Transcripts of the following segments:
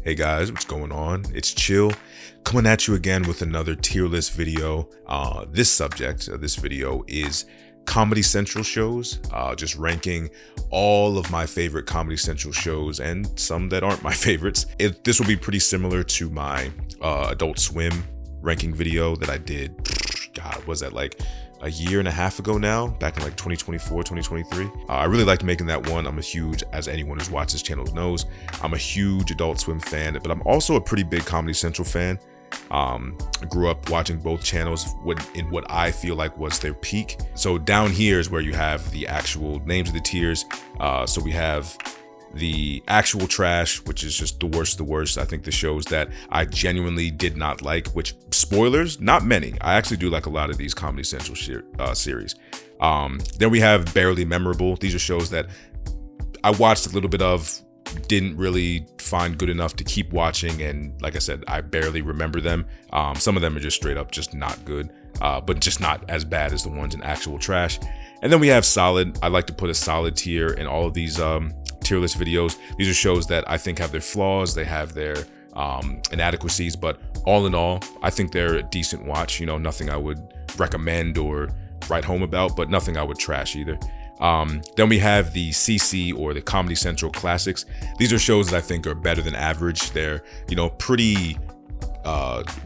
Hey guys, what's going on? It's Chill coming at you again with another tier list video. This subject of this video is Comedy Central shows, just ranking all of my favorite Comedy Central shows and some that aren't my favorites. This will be pretty similar to my Adult Swim ranking video that I did, God, was that like a year and a half ago now, back in like 2024, 2023. I really liked making that one. I'm a huge, as anyone who's watched this channel knows, I'm a huge Adult Swim fan, but I'm also a pretty big Comedy Central fan. I grew up watching both channels in what I feel like was their peak. So down here is where you have the actual names of the tiers. So we have the actual trash, which is just the worst of the worst. I think the shows that I genuinely did not like, which, spoilers, not many. I actually do like a lot of these Comedy Central series. Then we have barely memorable. These are shows that I watched a little bit of, didn't really find good enough to keep watching, and like I said, I barely remember them. Some of them are just straight up just not good, but just not as bad as the ones in actual trash. And then we have solid. I like to put a solid tier in all of these tier list videos. These are shows that I think have their flaws, they have their inadequacies, but all in all, I think they're a decent watch. You know, nothing I would recommend or write home about, but nothing I would trash either. Then we have the CC, or the Comedy Central Classics. These are shows that I think are better than average. They're, you know, pretty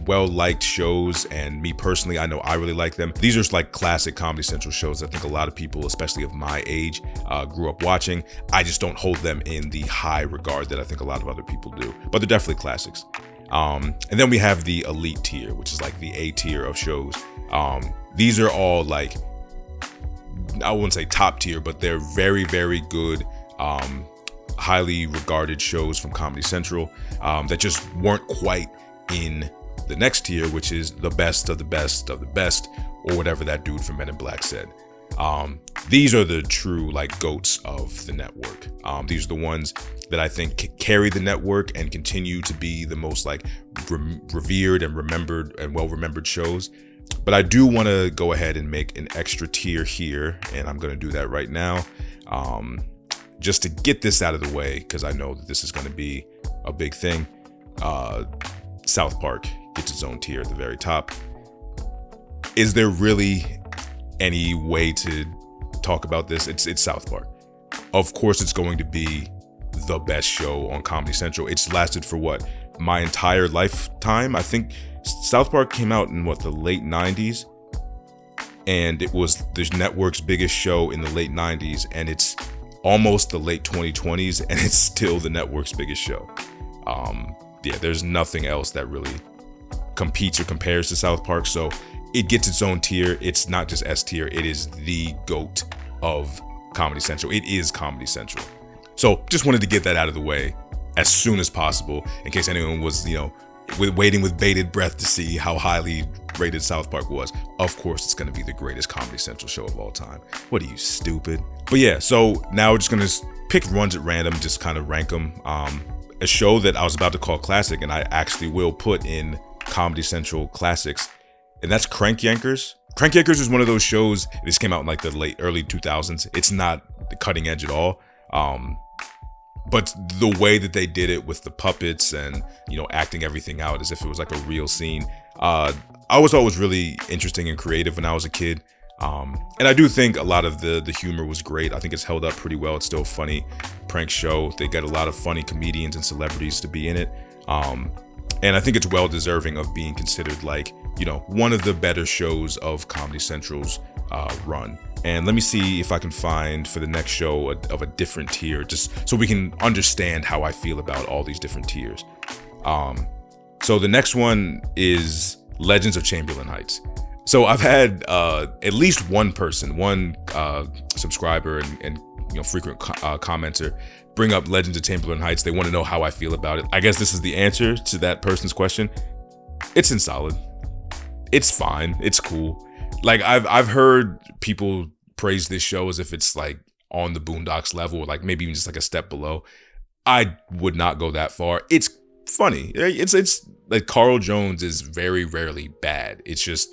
well-liked shows, and me personally, I know I really like them. These are like classic Comedy Central shows I think a lot of people, especially of my age, grew up watching. I just don't hold them in the high regard that I think a lot of other people do, but they're definitely classics. And then we have the elite tier, which is like the A tier of shows. These are all like, I wouldn't say top tier, but they're very, very good, highly regarded shows from Comedy Central that just weren't quite in the next tier, which is the best of the best of the best, or whatever that dude from Men in Black said. These are the true like goats of the network. These are the ones that I think carry the network and continue to be the most like revered and remembered and well-remembered shows. But I do want to go ahead and make an extra tier here, and I'm going to do that right now, just to get this out of the way, because I know that this is going to be a big thing. South Park gets its own tier at the very top. Is there really any way to talk about this? It's South Park. Of course, it's going to be the best show on Comedy Central. It's lasted for what, my entire lifetime. I think South Park came out in what, the late 90s, and it was the network's biggest show in the late 90s, and it's almost the late 2020s, and it's still the network's biggest show. Yeah, there's nothing else that really competes or compares to South Park, so it gets its own tier. It's not just S tier, it is the GOAT of Comedy Central. It is Comedy Central. So just wanted to get that out of the way as soon as possible, in case anyone was, you know, waiting with bated breath to see how highly rated South Park was. Of course, it's going to be the greatest Comedy Central show of all time. What are you, stupid? But yeah, so now we're just going to pick runs at random, just kind of rank them. A show that I was about to call classic, and I actually will put in Comedy Central Classics, and that's Crank Yankers. Crank Yankers is one of those shows, this came out in like the early 2000s. It's not the cutting edge at all. But the way that they did it with the puppets and, you know, acting everything out as if it was like a real scene, I was always really interesting and creative when I was a kid. And I do think a lot of the humor was great. I think it's held up pretty well. It's still a funny prank show. They get a lot of funny comedians and celebrities to be in it. And I think it's well deserving of being considered like, you know, one of the better shows of Comedy Central's run. And let me see if I can find for the next show of a different tier, just so we can understand how I feel about all these different tiers. So the next one is Legends of Chamberlain Heights. So I've had at least one person, one subscriber and you know, frequent commenter bring up Legends of Chamberlain Heights. They want to know how I feel about it. I guess this is the answer to that person's question. It's in solid. It's fine. It's cool. Like I've heard people praise this show as if it's like on the Boondocks level, or like maybe even just like a step below. I would not go that far. It's funny. It's like Carl Jones is very rarely bad. It's just,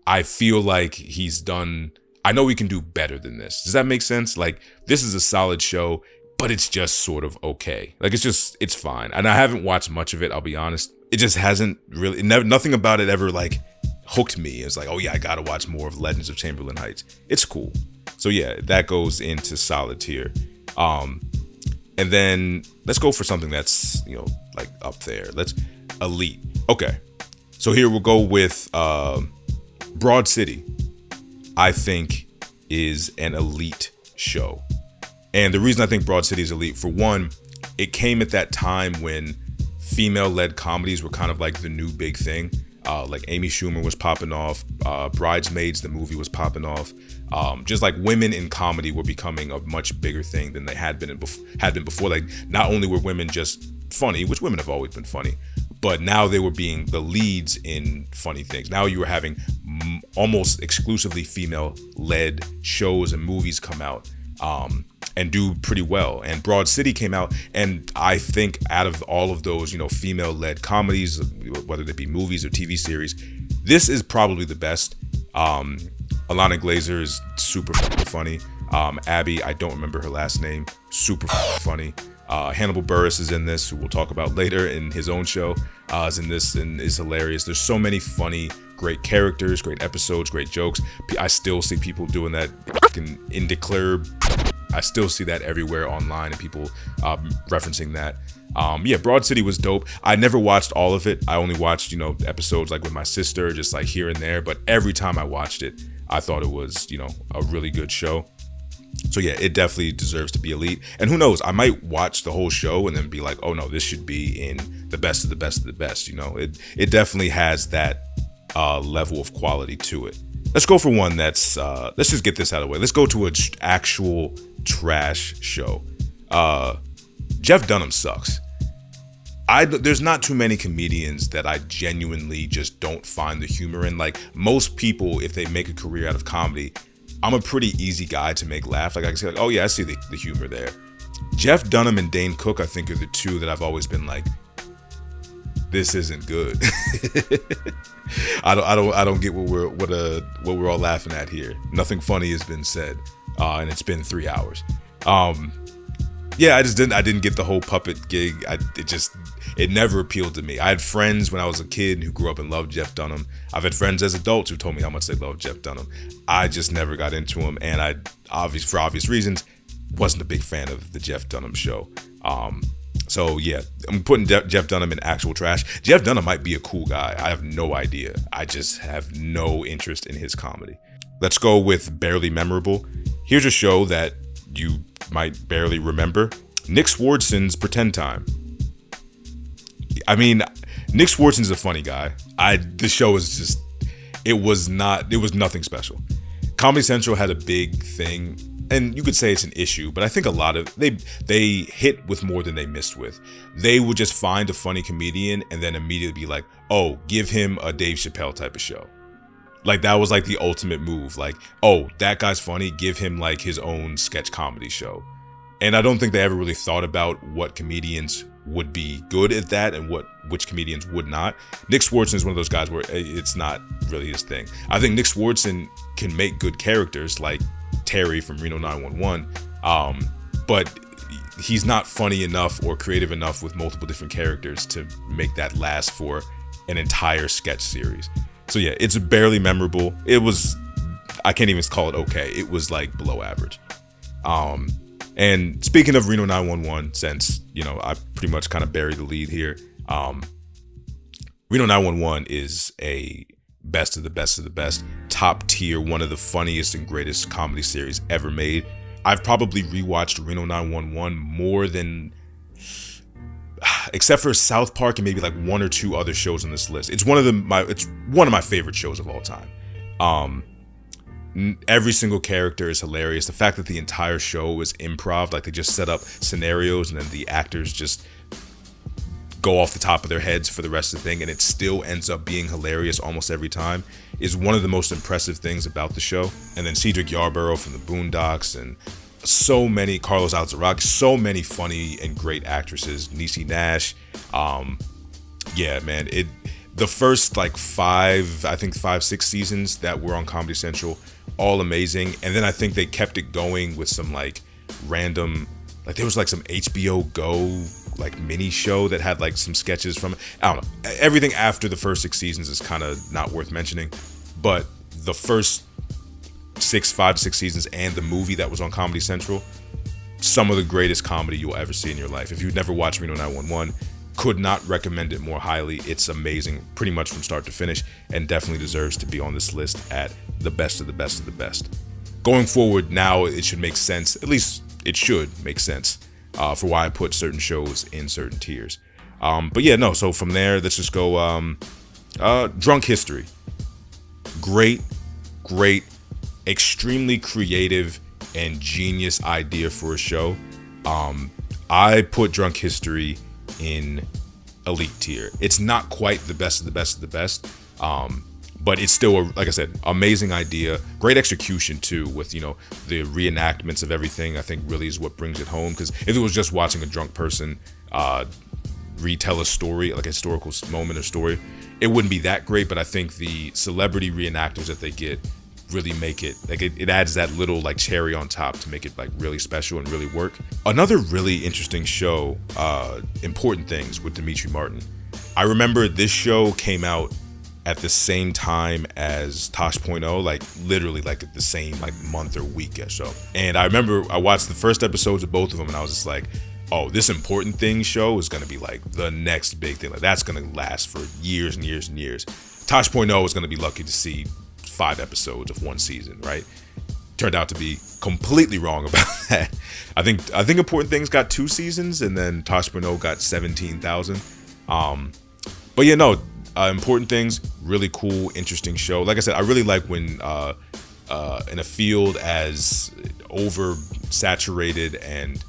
I feel like he's done, I know we can do better than this. Does that make sense? Like, this is a solid show. but it's just sort of okay. Like it's fine. And I haven't watched much of it, I'll be honest. It just hasn't really, nothing about it ever like hooked me. It's like, oh yeah, I gotta watch more of Legends of Chamberlain Heights. It's cool. So yeah, that goes into solid tier. And then let's go for something that's, like up there. Let's elite. Okay. So here we'll go with Broad City, I think is an elite show. And the reason I think Broad City is elite, for one, it came at that time when female-led comedies were kind of like the new big thing. Like Amy Schumer was popping off, Bridesmaids, the movie, was popping off. Just like women in comedy were becoming a much bigger thing than they had been before. Like not only were women just funny, which women have always been funny, but now they were being the leads in funny things. Now you were having almost exclusively female-led shows and movies come out and do pretty well. And Broad City came out, and I think out of all of those, female-led comedies, whether they be movies or TV series, this is probably the best. Alana Glazer is super funny. Abby, I don't remember her last name, super funny. Hannibal Buress is in this, who we'll talk about later in his own show, is in this and is hilarious. There's so many funny, great characters, great episodes, great jokes. I still see people doing that in Declare. I still see that everywhere online and people referencing that. Yeah, Broad City was dope. I never watched all of it. I only watched, episodes like with my sister, just like here and there. But every time I watched it, I thought it was, a really good show. So yeah, it definitely deserves to be elite. And who knows, I might watch the whole show and then be like, oh no, this should be in the best of the best of the best. It definitely has that level of quality to it. Let's go for one that's, let's just get this out of the way. Let's go to an actual trash show. Jeff Dunham sucks. There's not too many comedians that I genuinely just don't find the humor in. Like most people, if they make a career out of comedy, I'm a pretty easy guy to make laugh. Like I can say, like, oh yeah, I see the humor there. Jeff Dunham and Dane Cook, I think, are the two that I've always been like, this isn't good. I don't get what we're all laughing at here. Nothing funny has been said, and it's been 3 hours. Yeah, I didn't get the whole puppet gig. It never appealed to me. I had friends when I was a kid who grew up and loved Jeff Dunham. I've had friends as adults who told me how much they love Jeff Dunham. I just never got into him, and for obvious reasons, wasn't a big fan of the Jeff Dunham show. So yeah, I'm putting Jeff Dunham in actual trash. Jeff Dunham might be a cool guy. I have no idea. I just have no interest in his comedy. Let's go with Barely Memorable. Here's a show that you might barely remember. Nick Swardson's Pretend Time. I mean, Nick Swardson's a funny guy. The show is just, it was nothing special. Comedy Central had a big thing, and you could say it's an issue, but I think a lot of, they hit with more than they missed with. They would just find a funny comedian and then immediately be like, oh, give him a Dave Chappelle type of show. Like that was like the ultimate move. Like, oh, that guy's funny, give him like his own sketch comedy show. And I don't think they ever really thought about what comedians would be good at that and which comedians would not. Nick Swardson is one of those guys where it's not really his thing. I think Nick Swardson can make good characters like Terry from Reno 911, but he's not funny enough or creative enough with multiple different characters to make that last for an entire sketch series. So yeah, it's Barely Memorable. I can't even call it okay. It was like below average. And speaking of Reno 911, since, I pretty much kind of buried the lead here, Reno 911 is a best of the best of the best, top tier, one of the funniest and greatest comedy series ever made. I've probably rewatched Reno 911 more than, except for South Park and maybe like one or two other shows on this list. It's one of my favorite shows of all time. Every single character is hilarious. The fact that the entire show is improv, like they just set up scenarios and then the actors just go off the top of their heads for the rest of the thing, and it still ends up being hilarious almost every time, is one of the most impressive things about the show. And then Cedric Yarborough from the Boondocks, and so many, Carlos Alzarak, so many funny and great actresses, Niecy Nash. Yeah, man, the first like 5-6 seasons that were on Comedy Central, all amazing. And then I think they kept it going with some like random Like there was like some HBO Go like mini show that had like some sketches from it. I don't know. Everything after the first 6 seasons is kind of not worth mentioning, but the first 5 to 6 seasons and the movie that was on Comedy Central, some of the greatest comedy you'll ever see in your life. If you've never watched Reno 911, could not recommend it more highly. It's amazing, pretty much from start to finish, and definitely deserves to be on this list at the best of the best of the best. Going forward, now it should make sense, at least it should make sense, for why I put certain shows in certain tiers. But yeah, no, so from there, let's just go Drunk History. Great, extremely creative and genius idea for a show. I put Drunk History in elite tier. It's not quite the best of the best of the best, but it's still, like I said, amazing idea. Great execution too, with, you know, the reenactments of everything. I think really is what brings it home, because if it was just watching a drunk person retell a story, like a historical moment or story, it wouldn't be that great. But I think the celebrity reenactors that they get really make it, like it adds that little like cherry on top to make it like really special and really work. Another really interesting show, Important Things with Demetri Martin. I remember this show came out at the same time as Tosh.0, like literally like at the same like month or week or so. And I remember I watched the first episodes of both of them and I was just like, oh, this Important Things show is gonna be like the next big thing. Like that's gonna last for years and years and years. Tosh.0 is gonna be lucky to see 5 episodes of one season, right? Turned out to be completely wrong about that. I think Important Things got 2 seasons and then Tosh.0 got 17,000. But yeah, no, Important Things, really cool, interesting show. Like I said, I really like when in a field as oversaturated and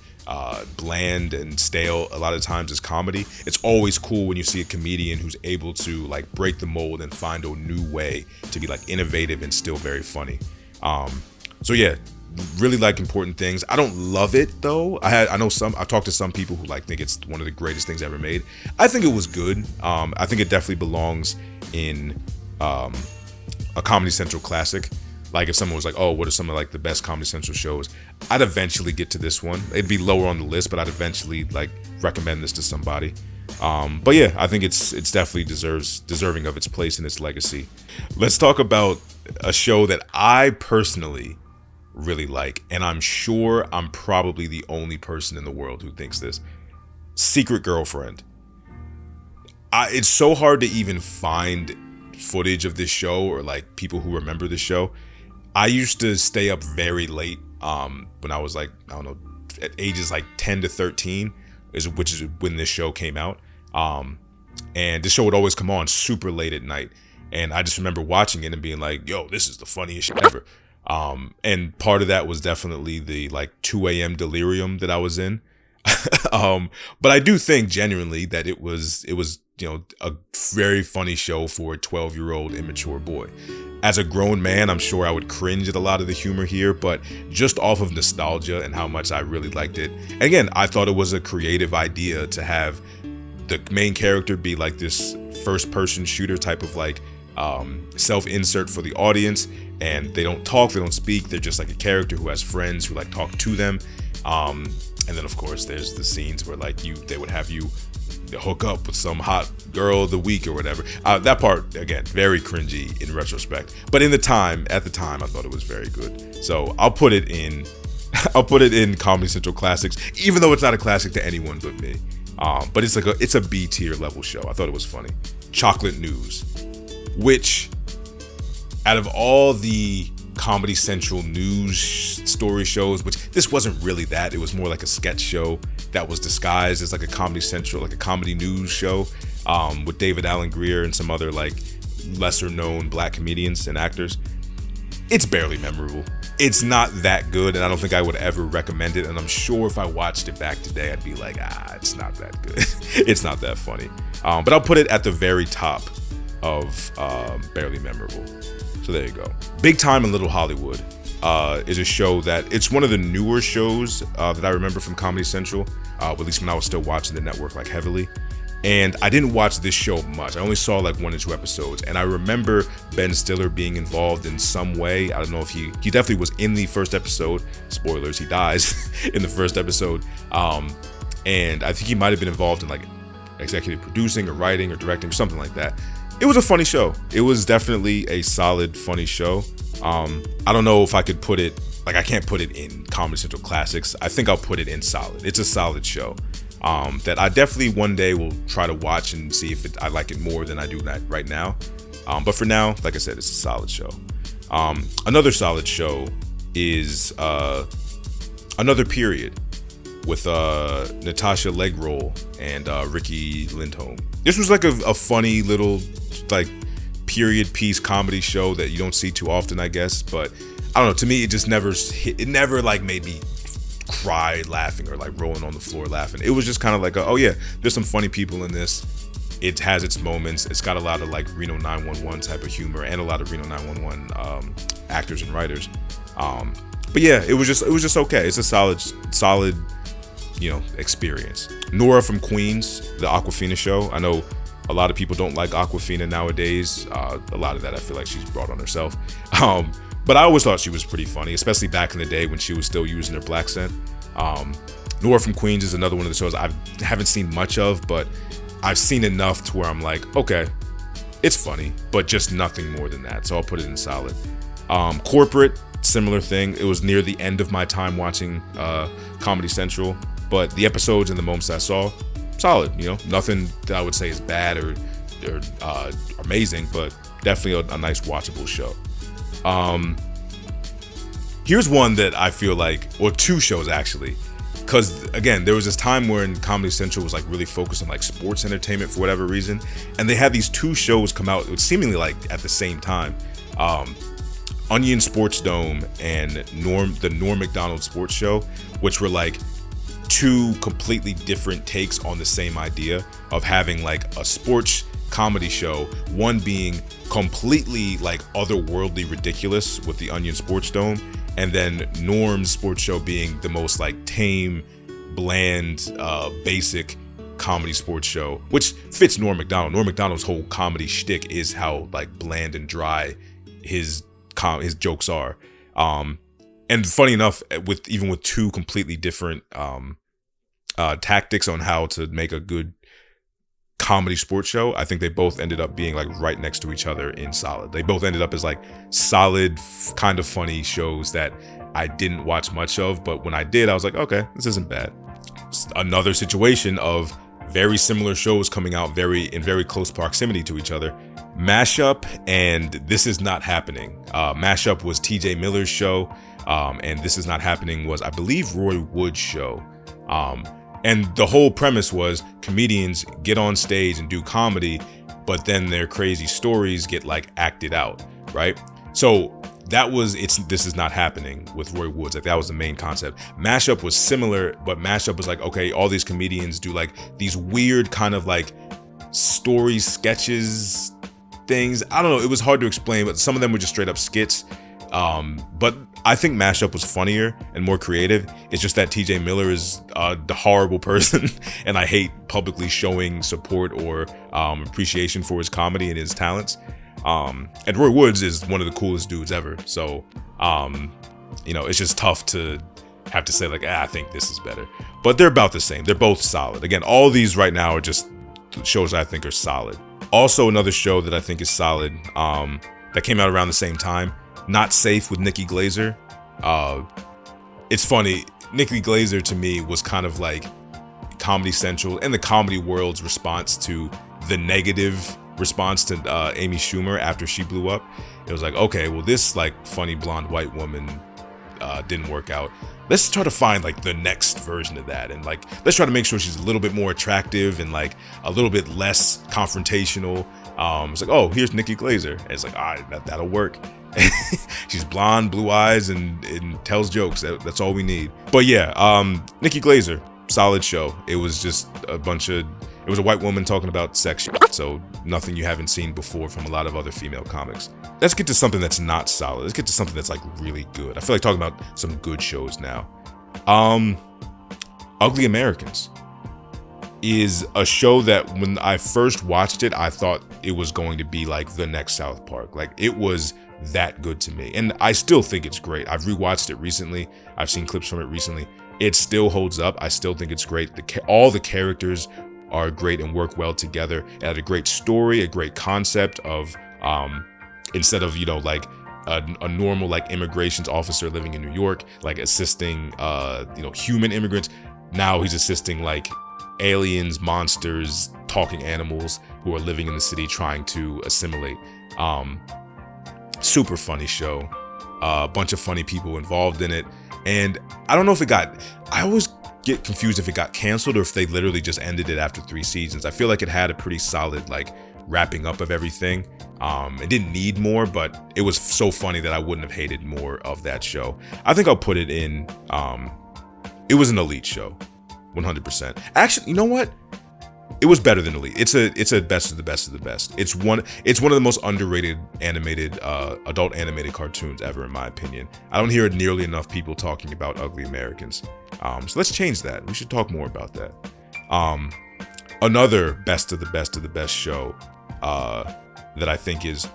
bland and stale a lot of times as comedy, it's always cool when you see a comedian who's able to like break the mold and find a new way to be like innovative and still very funny. So yeah, really like Important Things. I don't love it though. I've talked to some people who like think it's one of the greatest things ever made. I think it was good. I think it definitely belongs in a Comedy Central classic. Like if someone was like, oh, what are some of like the best Comedy Central shows? I'd eventually get to this one. It'd be lower on the list, but I'd eventually like recommend this to somebody. But yeah, I think it's definitely deserving of its place in its legacy. Let's talk about a show that I personally really like, and I'm sure I'm probably the only person in the world who thinks this. Secret Girlfriend. It's so hard to even find footage of this show or like people who remember this show. I used to stay up very late when I was like, I don't know, at ages like 10 to 13, which is when this show came out. And this show would always come on super late at night. And I just remember watching it and being like, yo, this is the funniest shit ever. And part of that was definitely the like 2 a.m. delirium that I was in. But I do think genuinely that it was, you know, a very funny show for a 12-year-old immature boy. As a grown man, I'm sure I would cringe at a lot of the humor here, but just off of nostalgia and how much I really liked it. And again, I thought it was a creative idea to have the main character be like this first-person shooter type of like self-insert for the audience, and they don't talk, they don't speak, they're just like a character who has friends who like talk to them. And then of course there's the scenes where like they would have you hook up with some hot girl of the week or whatever. That part, again, very cringy in retrospect, but at the time I thought it was very good. So I'll put it in Comedy Central classics, even though it's not a classic to anyone but me. But it's a B tier level show. I thought it was funny. Chocolate News, which out of all the Comedy Central news story shows, which this wasn't really that, it was more like a sketch show that was disguised as like a Comedy Central, like a comedy news show, with David Alan Grier and some other like lesser known black comedians and actors. It's barely memorable. It's not that good, and I don't think I would ever recommend it. And I'm sure if I watched it back today, I'd be like, it's not that good. It's not that funny. But I'll put it at the very top of barely memorable. So there you go. Big Time in Little Hollywood is a show that, it's one of the newer shows that I remember from Comedy Central, at least when I was still watching the network like heavily. And I didn't watch this show much. I only saw like 1 or 2 episodes. And I remember Ben Stiller being involved in some way. I don't know if he definitely was in the first episode. Spoilers, he dies in the first episode. And I think he might have been involved in like executive producing or writing or directing or something like that. It was a funny show. It was definitely a solid, funny show. I don't know if I could put it, like I can't put it in Comedy Central Classics. I think I'll put it in solid. It's a solid show. That I definitely one day will try to watch and see if I like it more than I do that right now. But for now, like I said, it's a solid show. Another solid show is Another Period with Natasha Legroll and Ricky Lindholm. This was like a funny little like period piece comedy show that you don't see too often, I guess. But I don't know. To me, it just never hit. It never like made me cry laughing or like rolling on the floor laughing. It was just kind of like oh yeah, there's some funny people in this. It has its moments. It's got a lot of like Reno 911 type of humor and a lot of Reno 911 actors and writers. But yeah, it was just okay. It's a solid experience. Nora from Queens, the Awkwafina show. I know a lot of people don't like Awkwafina nowadays. A lot of that I feel like she's brought on herself. But I always thought she was pretty funny, especially back in the day when she was still using her black scent. Nora from Queens is another one of the shows I haven't seen much of, but I've seen enough to where I'm like, okay, it's funny, but just nothing more than that. So I'll put it in solid. Corporate, similar thing. It was near the end of my time watching Comedy Central, but the episodes and the moments I saw, solid. Nothing that I would say is bad or amazing, but definitely a nice watchable show. Here's one that I feel like, or 2 shows actually, because again, there was this time when Comedy Central was like really focused on like sports entertainment for whatever reason, and they had these 2 shows come out seemingly like at the same time. Onion Sports Dome and the Norm Macdonald Sports Show, which were like 2 completely different takes on the same idea of having like a sports comedy show, one being completely like otherworldly ridiculous with the Onion Sports Dome, and then Norm's sports show being the most like tame, bland, basic comedy sports show, which fits Norm Macdonald. Norm Macdonald's whole comedy shtick is how like bland and dry his jokes are. And funny enough, even with 2 completely different tactics on how to make a good comedy sports show, I think they both ended up being like right next to each other in solid. They both ended up as like solid, kind of funny shows that I didn't watch much of, but when I did, I was like, okay, this isn't bad. Another situation of very similar shows coming out in very close proximity to each other. Mashup and This Is Not Happening. Mashup was TJ Miller's show, and This Is Not Happening was, I believe, Roy Wood's show. And the whole premise was comedians get on stage and do comedy, but then their crazy stories get like acted out, right? So that was This Is Not Happening with Roy Woods. Like that was the main concept. Mashup was similar, but Mashup was like, okay, all these comedians do like these weird kind of like story sketches things. I don't know. It was hard to explain, but some of them were just straight up skits. But I think Mashup was funnier and more creative. It's just that TJ Miller is the horrible person, and I hate publicly showing support or appreciation for his comedy and his talents. And Roy Woods is one of the coolest dudes ever. So, it's just tough to have to say like, I think this is better. But they're about the same. They're both solid. Again, all these right now are just shows I think are solid. Also, another show that I think is solid that came out around the same time, Not Safe with Nikki Glazer. It's funny, Nikki Glazer to me was kind of like Comedy Central and the comedy world's response to the negative response to Amy Schumer after she blew up. It was like, okay, well, this like funny blonde white woman didn't work out. Let's try to find like the next version of that, and like let's try to make sure she's a little bit more attractive and like a little bit less confrontational. It's like, oh, here's Nikki Glazer, and it's like, all right, that'll work. She's blonde, blue eyes, and tells jokes. That's all we need. But yeah, Nikki Glazer, solid show. It was just it was a white woman talking about sex, so nothing you haven't seen before from a lot of other female comics. Let's get to something that's not solid. Let's get to something that's like really good. I feel like talking about some good shows now. Ugly Americans. is a show that when I first watched it, I thought it was going to be like the next South Park. Like, it was that good to me. And I still think it's great. I've rewatched it recently. I've seen clips from it recently. It still holds up. I still think it's great. All the characters are great and work well together. It had a great story, a great concept of instead of, like a normal like immigrations officer living in New York, like assisting human immigrants. Now he's assisting like aliens, monsters, talking animals who are living in the city trying to assimilate. Super funny show. A bunch of funny people involved in it. And I don't know if I always get confused if it got canceled or if they literally just ended it after 3 seasons. I feel like it had a pretty solid like wrapping up of everything. It didn't need more, but it was so funny that I wouldn't have hated more of that show. I think I'll put it in, it was an elite show, 100%. Actually, you know what? It was better than elite. It's a best of the best of the best. It's one of the most underrated animated adult animated cartoons ever, in my opinion. I don't hear nearly enough people talking about Ugly Americans. So let's change that. We should talk more about that. Another best of the best of the best show that I think is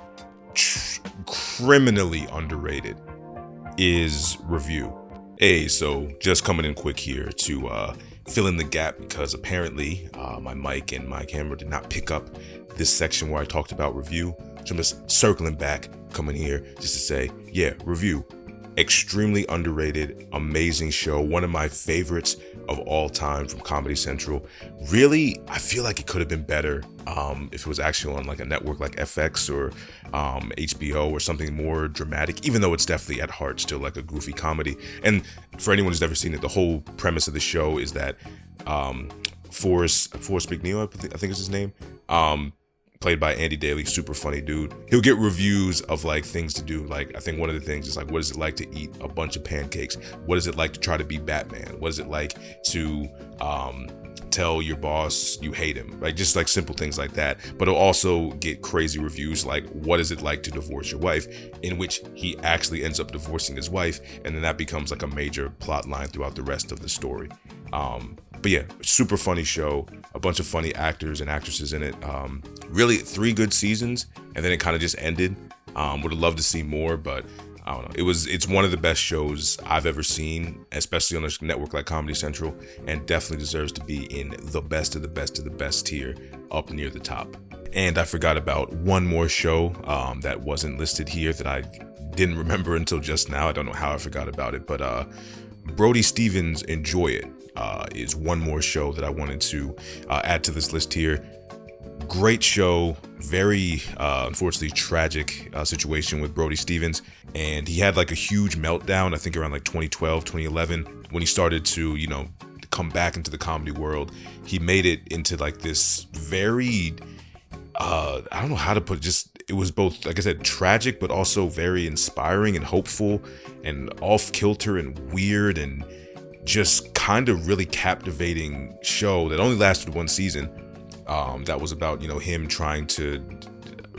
criminally underrated is Review. Hey, so just coming in quick here to fill in the gap because apparently my mic and my camera did not pick up this section where I talked about Review. So I'm just circling back, coming here just to say, yeah, Review. Extremely underrated, amazing show. One of my favorites of all time from Comedy Central. Really, I feel like it could have been better if it was actually on like a network like FX or HBO or something more dramatic, even though it's definitely at heart still like a goofy comedy. And for anyone who's never seen it, the whole premise of the show is that Forrest McNeil, I think is his name, played by Andy Daly, super funny dude. He'll get reviews of like things to do. Like, I think one of the things is like, what is it like to eat a bunch of pancakes? What is it like to try to be Batman? What is it like to tell your boss you hate him? Like, just like simple things like that. But he'll also get crazy reviews like, what is it like to divorce your wife? In which he actually ends up divorcing his wife, and then that becomes like a major plot line throughout the rest of the story. But yeah, super funny show, a bunch of funny actors and actresses in it. Really 3 good seasons, and then it kind of just ended. Would have loved to see more, but I don't know. It's one of the best shows I've ever seen, especially on a network like Comedy Central, and definitely deserves to be in the best of the best of the best tier, up near the top. And I forgot about one more show that wasn't listed here that I didn't remember until just now. I don't know how I forgot about it, but Brody Stevens' Enjoy It is one more show that I wanted to add to this list here. Great show, very unfortunately tragic situation with Brody Stevens, and he had like a huge meltdown, I think around like 2012, 2011, when he started to, come back into the comedy world. He made it into like this very, I don't know how to put it, just, it was both, like I said, tragic, but also very inspiring and hopeful and off-kilter and weird and just kind of really captivating show that only lasted 1 season. That was about, him trying to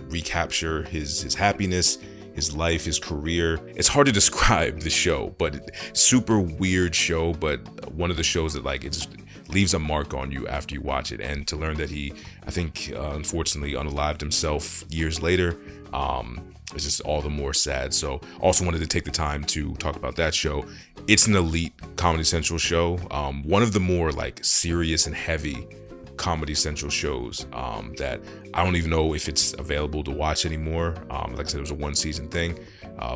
recapture his happiness, his life, his career. It's hard to describe the show, but super weird show, but one of the shows that like, it just leaves a mark on you after you watch it. And to learn that he, I think, unfortunately unalived himself years later, it's just all the more sad. So also wanted to take the time to talk about that show. It's an elite Comedy Central show. One of the more like serious and heavy Comedy Central shows that I don't even know if it's available to watch anymore. Like I said, it was a 1 season thing.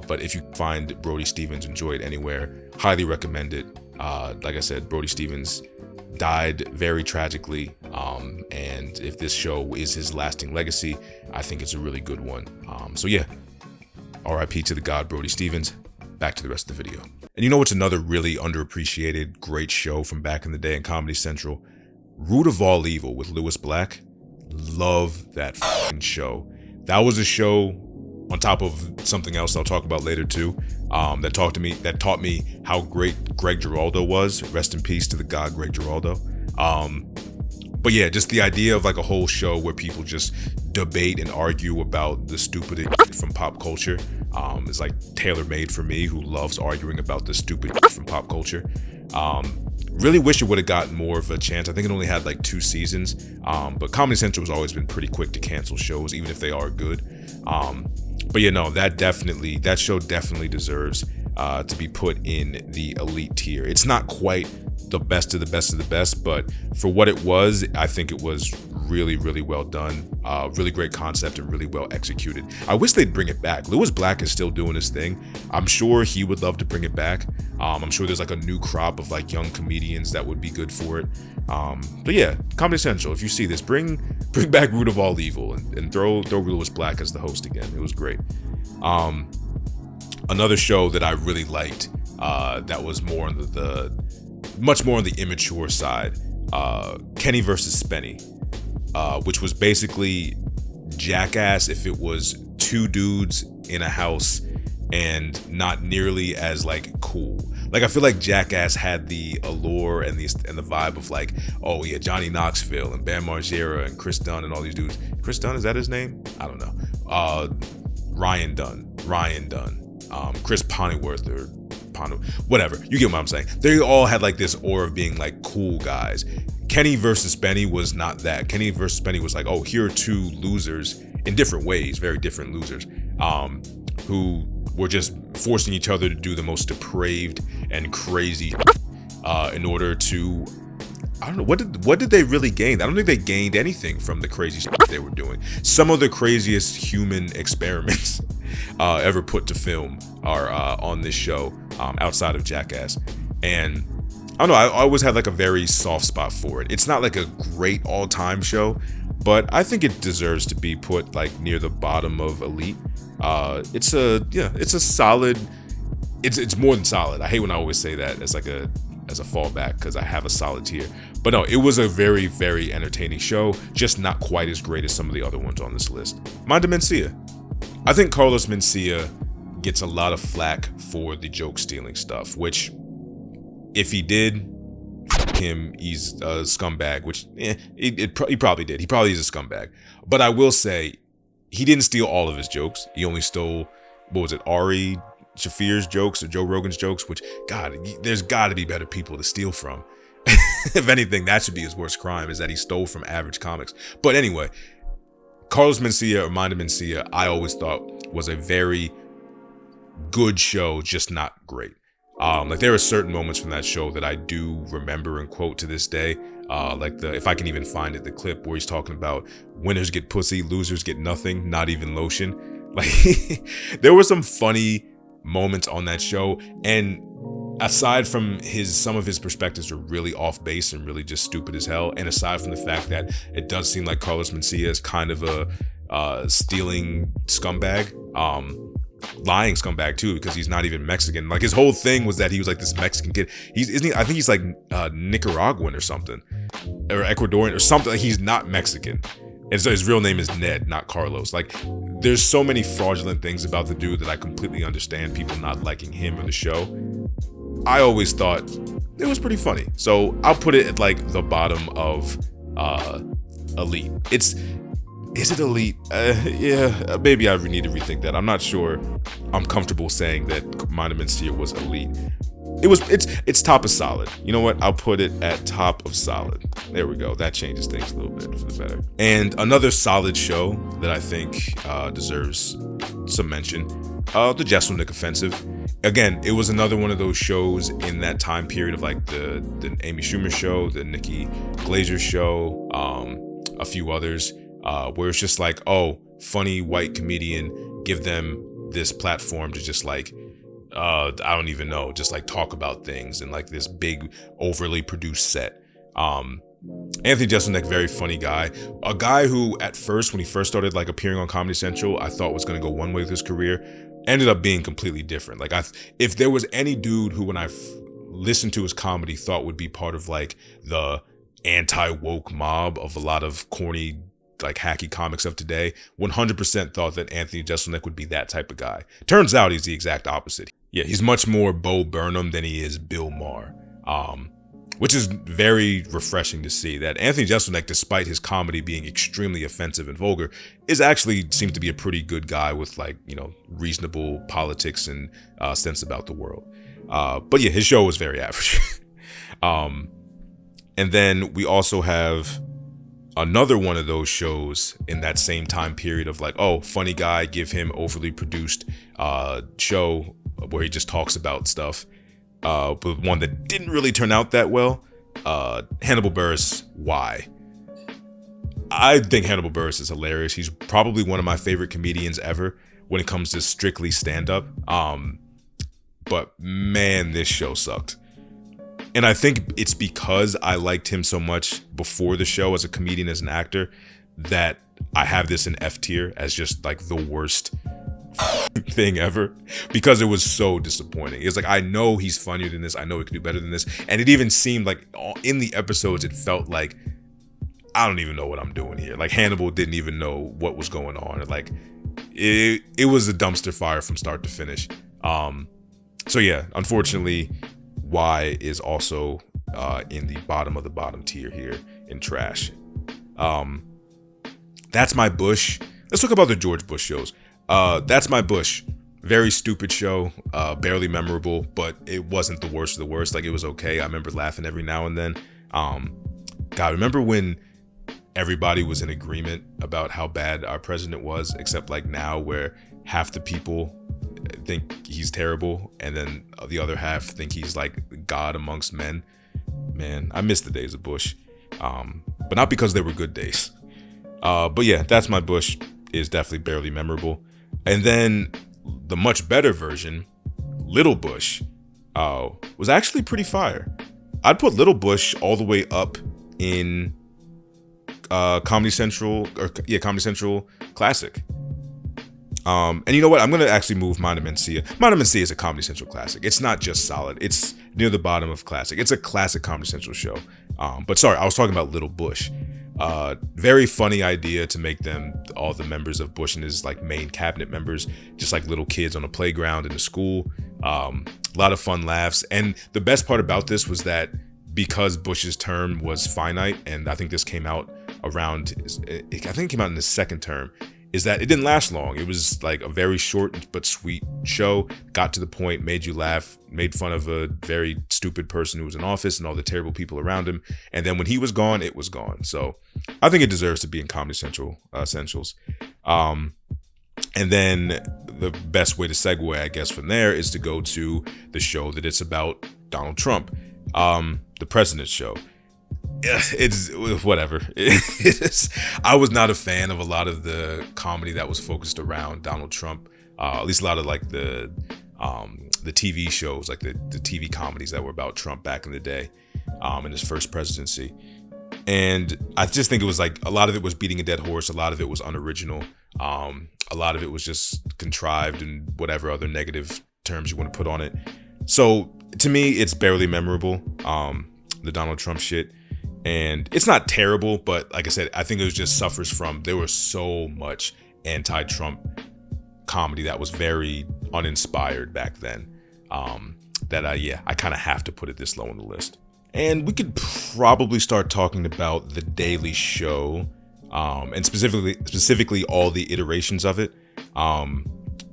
But if you find Brody Stevens, Enjoy It anywhere, highly recommend it. Like I said, Brody Stevens died very tragically. And if this show is his lasting legacy, I think it's a really good one. So yeah, RIP to the god Brody Stevens. Back to the rest of the video. And you know what's another really underappreciated great show from back in the day in Comedy Central? Root of All Evil with Lewis Black. Love that f***ing show. That was a show on top of something else I'll talk about later too, that taught me how great Greg Giraldo was. Rest in peace to the god Greg Giraldo. But yeah, just the idea of like a whole show where people just debate and argue about the stupidest shit from pop culture is like tailor-made for me, who loves arguing about the stupid shit from pop culture. Really wish it would have gotten more of a chance. I think it only had like 2 seasons, but Comedy Central has always been pretty quick to cancel shows, even if they are good. But you know, that show definitely deserves to be put in the elite tier. It's not quite the best of the best of the best, but for what it was, I think it was really, really well done. Really great concept and really well executed. I wish they'd bring it back. Lewis Black is still doing his thing. I'm sure he would love to bring it back. I'm sure there's like a new crop of like young comedians that would be good for it. But yeah, Comedy Central, if you see this, bring back Root of All Evil and throw Lewis Black as the host again. It was great. Another show that I really liked that was more on much more on the immature side, Kenny versus Spenny, which was basically Jackass if it was 2 dudes in a house and not nearly as like cool. Like, I feel like Jackass had the allure and the vibe of like, oh yeah, Johnny Knoxville and Bam Margera and Chris Dunn and all these dudes. Chris Dunn, is that his name? I don't know. Ryan Dunn, Chris Pontyworth or whatever. You get what I'm saying. They all had like this aura of being like cool guys. Kenny versus Spenny was not that. Kenny versus Spenny was like, oh, here are 2 losers in different ways, very different losers, who were just forcing each other to do the most depraved and crazy in order to, I don't know, what did they really gain? I don't think they gained anything from the crazy stuff they were doing. Some of the craziest human experiments ever put to film are on this show, outside of Jackass. And I don't know, I always had like a very soft spot for it. It's not like a great all-time show, but I think it deserves to be put like near the bottom of elite. It's a solid, it's more than solid. I hate when I always say that as a fallback because I have a solid tier. But no, it was a very, very entertaining show, just not quite as great as some of the other ones on this list. Mind Mencia. I think Carlos Mencia gets a lot of flack for the joke stealing stuff, which if he did, him, he's a scumbag, which he probably did. He probably is a scumbag. But I will say, he didn't steal all of his jokes. He only stole, what was it, Ari Shafir's jokes or Joe Rogan's jokes, which, God, there's got to be better people to steal from. If anything, that should be his worst crime, is that he stole from average comics. But anyway, Carlos Mencia or Mind Mencia, I always thought was a very good show, just not great. Like, there are certain moments from that show that I do remember and quote to this day. Like if I can even find it, the clip where he's talking about winners get pussy, losers get nothing, not even lotion. Like, there were some funny moments on that show, and aside from some of his perspectives are really off base and really just stupid as hell, and aside from the fact that it does seem like Carlos Mencia is kind of a stealing scumbag, lying scumbag too, because he's not even Mexican. Like, his whole thing was that he was like this Mexican kid. I think he's like Nicaraguan or something, or Ecuadorian or something. Like, he's not Mexican, and so his real name is Ned, not Carlos. Like, there's so many fraudulent things about the dude that I completely understand people not liking him or the show. I always thought it was pretty funny, so I'll put it at like the bottom of elite. Is it elite? Yeah, maybe I need to rethink that. I'm not sure I'm comfortable saying that Mind Mencia was elite. It's top of solid. You know what? I'll put it at top of solid. There we go. That changes things a little bit for the better. And another solid show that I think deserves some mention, the Jesselnick Offensive. Again, it was another one of those shows in that time period of like the Amy Schumer show, the Nikki Glaser show, a few others, where it's just like, oh, funny white comedian, give them this platform to just like, I don't even know, just like talk about things in like this big overly produced set. Anthony Jeselnik, very funny guy, a guy who at first, when he first started like appearing on Comedy Central, I thought was going to go one way with his career, ended up being completely different. Like, if there was any dude who, when I listened to his comedy, thought would be part of like the anti-woke mob of a lot of corny, like hacky comics of today, 100% thought that Anthony Jeselnik would be that type of guy. Turns out he's the exact opposite. Yeah, he's much more Bo Burnham than he is Bill Maher, which is very refreshing to see, that Anthony Jeselnik, despite his comedy being extremely offensive and vulgar, actually seems to be a pretty good guy with, like, you know, reasonable politics and sense about the world. But yeah, his show was very average. And then we also have another one of those shows in that same time period of like, oh, funny guy, give him overly produced show where he just talks about stuff. But one that didn't really turn out that well. Hannibal Buress, why? I think Hannibal Buress is hilarious. He's probably one of my favorite comedians ever when it comes to strictly stand-up. But man, this show sucked. And I think it's because I liked him so much before the show as a comedian, as an actor, that I have this in F tier as just like the worst thing ever, because it was so disappointing. It's like, I know he's funnier than this. I know he can do better than this. And it even seemed like in the episodes, it felt like, I don't even know what I'm doing here. Like Hannibal didn't even know what was going on. Like it was a dumpster fire from start to finish. So yeah, unfortunately, Y is also in the bottom of the bottom tier here in trash. That's My Bush. Let's talk about the George Bush shows. That's My Bush. Very stupid show, barely memorable, but it wasn't the worst of the worst. Like, it was okay. I remember laughing every now and then. God, remember when everybody was in agreement about how bad our president was, except like now where half the people think he's terrible and then the other half think he's like God amongst men. Man, I miss the days of Bush, but not because they were good days. But yeah, That's My Bush is definitely barely memorable. And then the much better version, Little Bush, was actually pretty fire. I'd put Little Bush all the way up in Comedy Central classic. And you know what? I'm going to actually move Mind of Mencia. Mind of Mencia is a Comedy Central classic. It's not just solid. It's near the bottom of classic. It's a classic Comedy Central show. But sorry, I was talking about Little Bush. Very funny idea to make them all the members of Bush and his like main cabinet members, just like little kids on a playground in a school. A lot of fun laughs. And the best part about this was that because Bush's term was finite, and I think this came out around, I think it came out in the second term, is that it didn't last long. It was like a very short but sweet show, got to the point, made you laugh, made fun of a very stupid person who was in office and all the terrible people around him. And then when he was gone, it was gone. So I think it deserves to be in Comedy Central Essentials. And then the best way to segue, I guess, from there is to go to the show that it's about, Donald Trump, the President's Show. It's whatever. I was not a fan of a lot of the comedy that was focused around Donald Trump. At least a lot of like the TV shows, like the TV comedies that were about Trump back in the day, in his first presidency. And I just think it was like a lot of it was beating a dead horse. A lot of it was unoriginal. A lot of it was just contrived and whatever other negative terms you want to put on it. So to me, it's barely memorable. The Donald Trump shit. And it's not terrible, but like I said, I think it was just suffers from, there was so much anti-Trump comedy that was very uninspired back then, that I kind of have to put it this low on the list. And we could probably start talking about The Daily Show, and specifically all the iterations of it.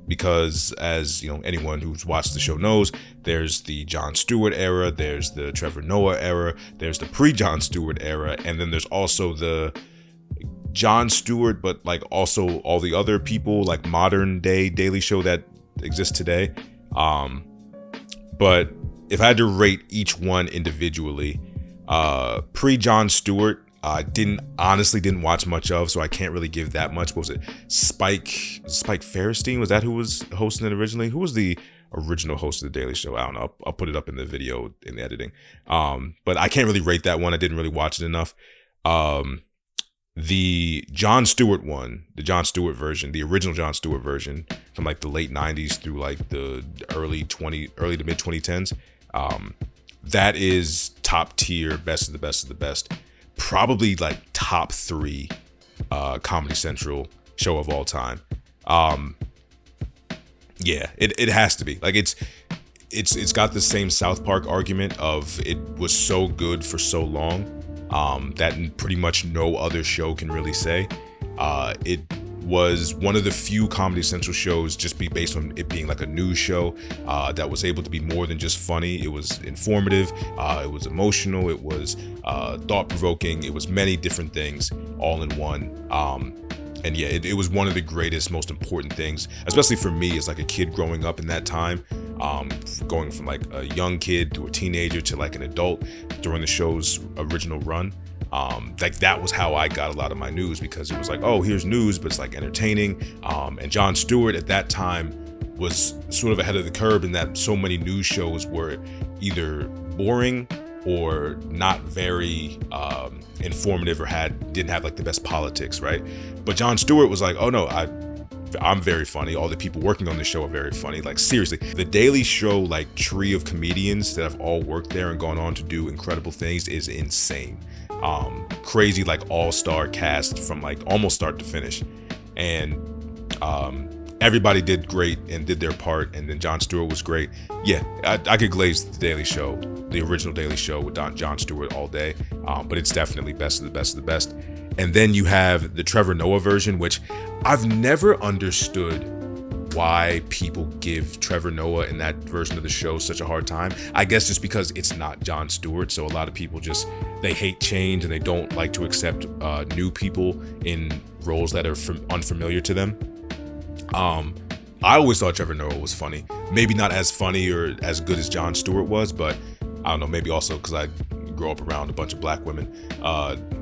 Because as you know, anyone who's watched the show knows, there's the Jon Stewart era, there's the Trevor Noah era, there's the pre-Jon Stewart era, and then there's also the Jon Stewart, but like also all the other people, like modern day Daily Show that exists today. But if I had to rate each one individually, pre-Jon Stewart, I didn't watch much of, so I can't really give that much. What was it? Spike Ferrestein? Was that who was hosting it originally? Who was the original host of The Daily Show? I don't know. I'll put it up in the video in the editing. But I can't really rate that one. I didn't really watch it enough. The Jon Stewart one, the Jon Stewart version, the original Jon Stewart version from like the late 90s through like the early to mid 2010s. That is top tier, best of the best of the best. Probably like top 3 Comedy Central show of all time. Yeah, it has to be. Like it's got the same South Park argument of it was so good for so long that pretty much no other show can really say. It was one of the few Comedy Central shows, just be based on it being like a news show, that was able to be more than just funny. It was informative, it was emotional, it was thought-provoking, it was many different things all in one. And yeah, it was one of the greatest, most important things, especially for me as like a kid growing up in that time, going from like a young kid to a teenager to like an adult during the show's original run. Like that was how I got a lot of my news, because it was like, oh, here's news, but it's like entertaining. And Jon Stewart at that time was sort of ahead of the curve in that so many news shows were either boring or not very informative, or didn't have like the best politics, right? But Jon Stewart was like, oh no, I'm very funny. All the people working on the show are very funny. Like seriously, the Daily Show like tree of comedians that have all worked there and gone on to do incredible things is insane. Crazy, like all-star cast from like almost start to finish, and everybody did great and did their part, and then Jon Stewart was great. Yeah, I could glaze the Daily Show, the original Daily Show with Jon Stewart all day, but it's definitely best of the best of the best. And then you have the Trevor Noah version, which I've never understood why people give Trevor Noah in that version of the show such a hard time. I guess just because it's not Jon Stewart, so a lot of people they hate change and they don't like to accept new people in roles that are unfamiliar to them. I always thought Trevor Noah was funny. Maybe not as funny or as good as Jon Stewart was, but I don't know, maybe also because I grew up around a bunch of black women.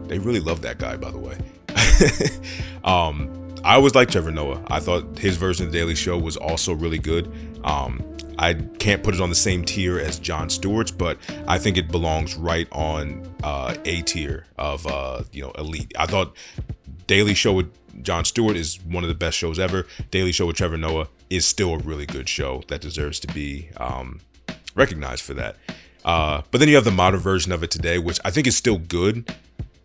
They really love that guy, by the way. I always liked Trevor Noah. I thought his version of The Daily Show was also really good. I can't put it on the same tier as Jon Stewart's, but I think it belongs right on A tier of elite. I thought Daily Show with Jon Stewart is one of the best shows ever. Daily Show with Trevor Noah is still a really good show that deserves to be recognized for that. But then you have the modern version of it today, which I think is still good.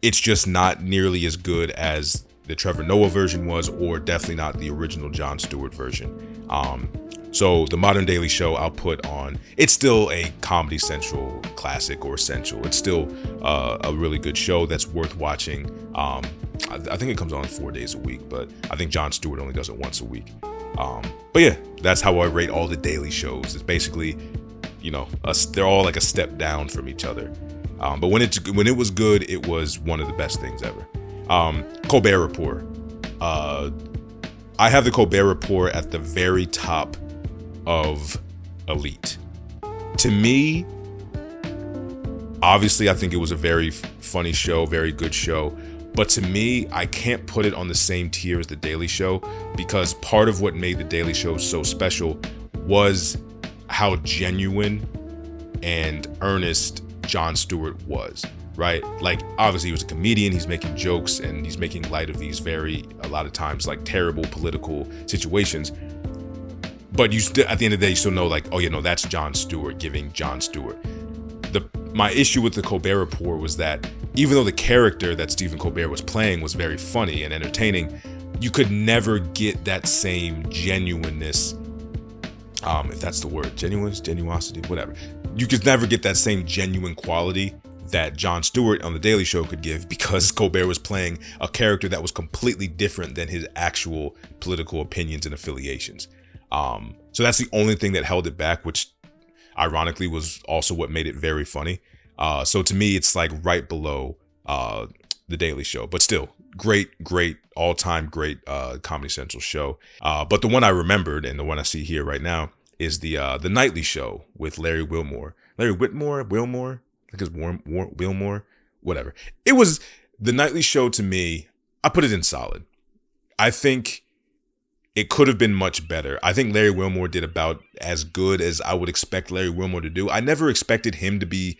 It's just not nearly as good as the Trevor Noah version was, or definitely not the original Jon Stewart version. So the modern Daily Show I'll put on, it's still a Comedy Central classic or essential. It's still a really good show that's worth watching. I think it comes on 4 days a week, but I think Jon Stewart only does it once a week. But yeah, that's how I rate all the Daily Shows. It's basically, they're all like a step down from each other. But when it was good, it was one of the best things ever. Colbert Report. I have the Colbert Report at the very top of elite. To me, obviously, I think it was a very funny show, very good show. But to me, I can't put it on the same tier as The Daily Show, because part of what made The Daily Show so special was how genuine and earnest Jon Stewart was, right? Like, obviously he was a comedian, he's making jokes and he's making light of these a lot of times, like terrible political situations. But you still, at the end of the day, you still know like, oh, that's Jon Stewart giving Jon Stewart. My issue with the Colbert Report was that even though the character that Stephen Colbert was playing was very funny and entertaining, you could never get that same genuineness, if that's the word, genuosity, whatever. You could never get that same genuine quality that Jon Stewart on The Daily Show could give, because Colbert was playing a character that was completely different than his actual political opinions and affiliations. So that's the only thing that held it back, which ironically was also what made it very funny. So to me, it's like right below The Daily Show, but still great, all-time great Comedy Central show. But the one I remembered and the one I see here right now is the Nightly Show with Larry Wilmore. Wilmore? I think it's Wilmore, whatever. It was the Nightly Show. To me, I put it in solid. I think it could have been much better. I think Larry Wilmore did about as good as I would expect Larry Wilmore to do. I never expected him to be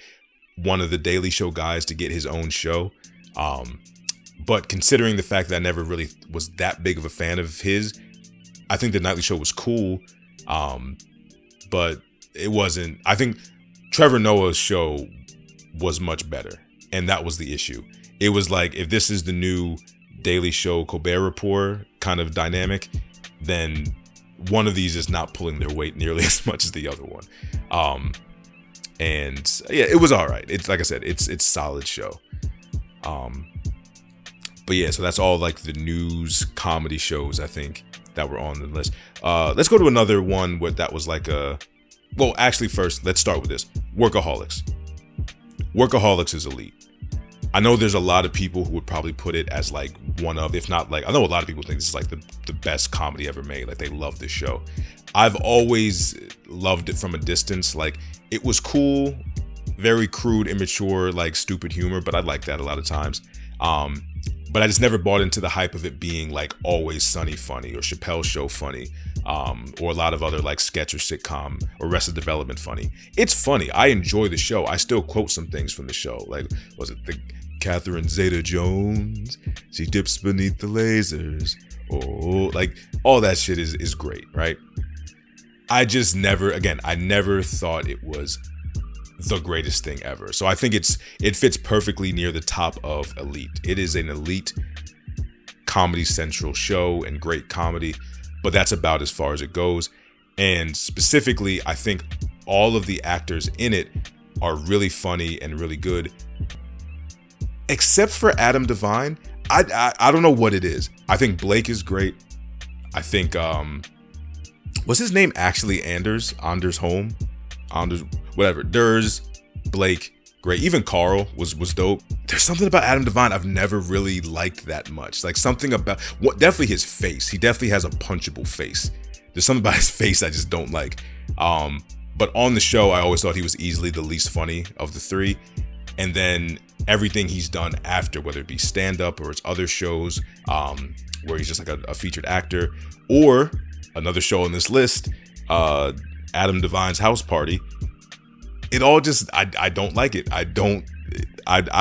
one of the Daily Show guys to get his own show. But considering the fact that I never really was that big of a fan of his, I think the Nightly Show was cool. But it wasn't, I think Trevor Noah's show was much better. And that was the issue. It was like, if this is the new Daily Show Colbert Report kind of dynamic, then one of these is not pulling their weight nearly as much as the other one. And yeah, it was all right. It's like I said, it's solid show. But yeah, so that's all like the news comedy shows I think that were on the list. Let's go to another one where that was like well, actually first, let's start with this. Workaholics. Workaholics is elite. I know there's a lot of people who would probably put it as like one of, if not like, I know a lot of people think this is like the best comedy ever made. Like they love this show. I've always loved it from a distance. Like it was cool, very crude, immature, like stupid humor, but I like that a lot of times. But I just never bought into the hype of it being like Always Sunny funny or Chappelle Show funny, or a lot of other like sketch or sitcom or Arrested Development funny. It's funny. I enjoy the show. I still quote some things from the show. Like, was it the Catherine Zeta-Jones? She dips beneath the lasers. Oh, like all that shit is great, right? I just never, again, I never thought it was the greatest thing ever. So I think it fits perfectly near the top of elite. It is an elite Comedy Central show and great comedy, but that's about as far as it goes. And specifically, I think all of the actors in it are really funny and really good, except for Adam Devine. I don't know what it is. I think Blake is great. I think was his name actually Anders Holm? Anders, whatever. Durs, Blake, great. Even Carl was dope. There's something about Adam Devine I've never really liked that much. Like something about definitely his face. He definitely has a punchable face. There's something about his face I just don't like. But on the show, I always thought he was easily the least funny of the three. And then everything he's done after, whether it be stand-up or his other shows, where he's just like a featured actor, or another show on this list, Adam Devine's House Party, it all just, I don't like it. I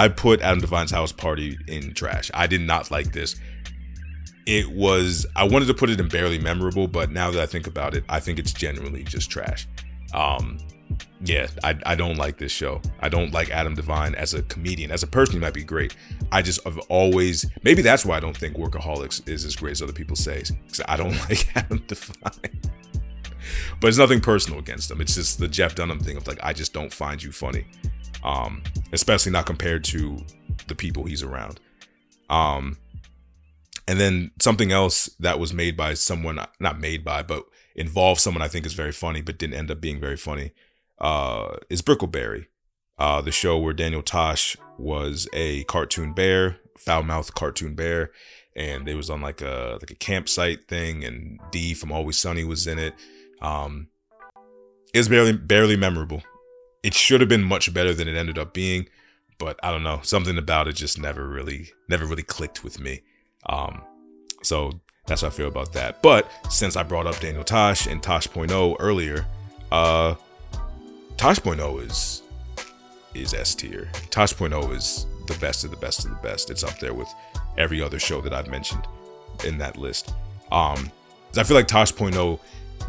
put Adam Devine's House Party in trash. I did not like this. I wanted to put it in barely memorable, but now that I think about it, I think it's genuinely just trash. Yeah, I don't like this show. I don't like Adam Devine as a comedian. As a person, he might be great. I've always, maybe that's why I don't think Workaholics is as great as other people say, because I don't like Adam Devine. But it's nothing personal against him. It's just the Jeff Dunham thing of like, I just don't find you funny. Especially not compared to the people he's around. And then something else that was made by someone, not made by, but involved someone I think is very funny, but didn't end up being very funny, is Brickleberry. The show where Daniel Tosh was a cartoon bear, foul-mouthed cartoon bear, and it was on like a campsite thing, and Dee from Always Sunny was in it. It was barely memorable. It should have been much better than it ended up being, but I don't know, something about it just never really clicked with me. So that's how I feel about that. But since I brought up Daniel Tosh and Tosh.0 earlier, Tosh.0 is S tier. Tosh.0 is the best of the best of the best. It's up there with every other show that I've mentioned in that list. I feel like Tosh.0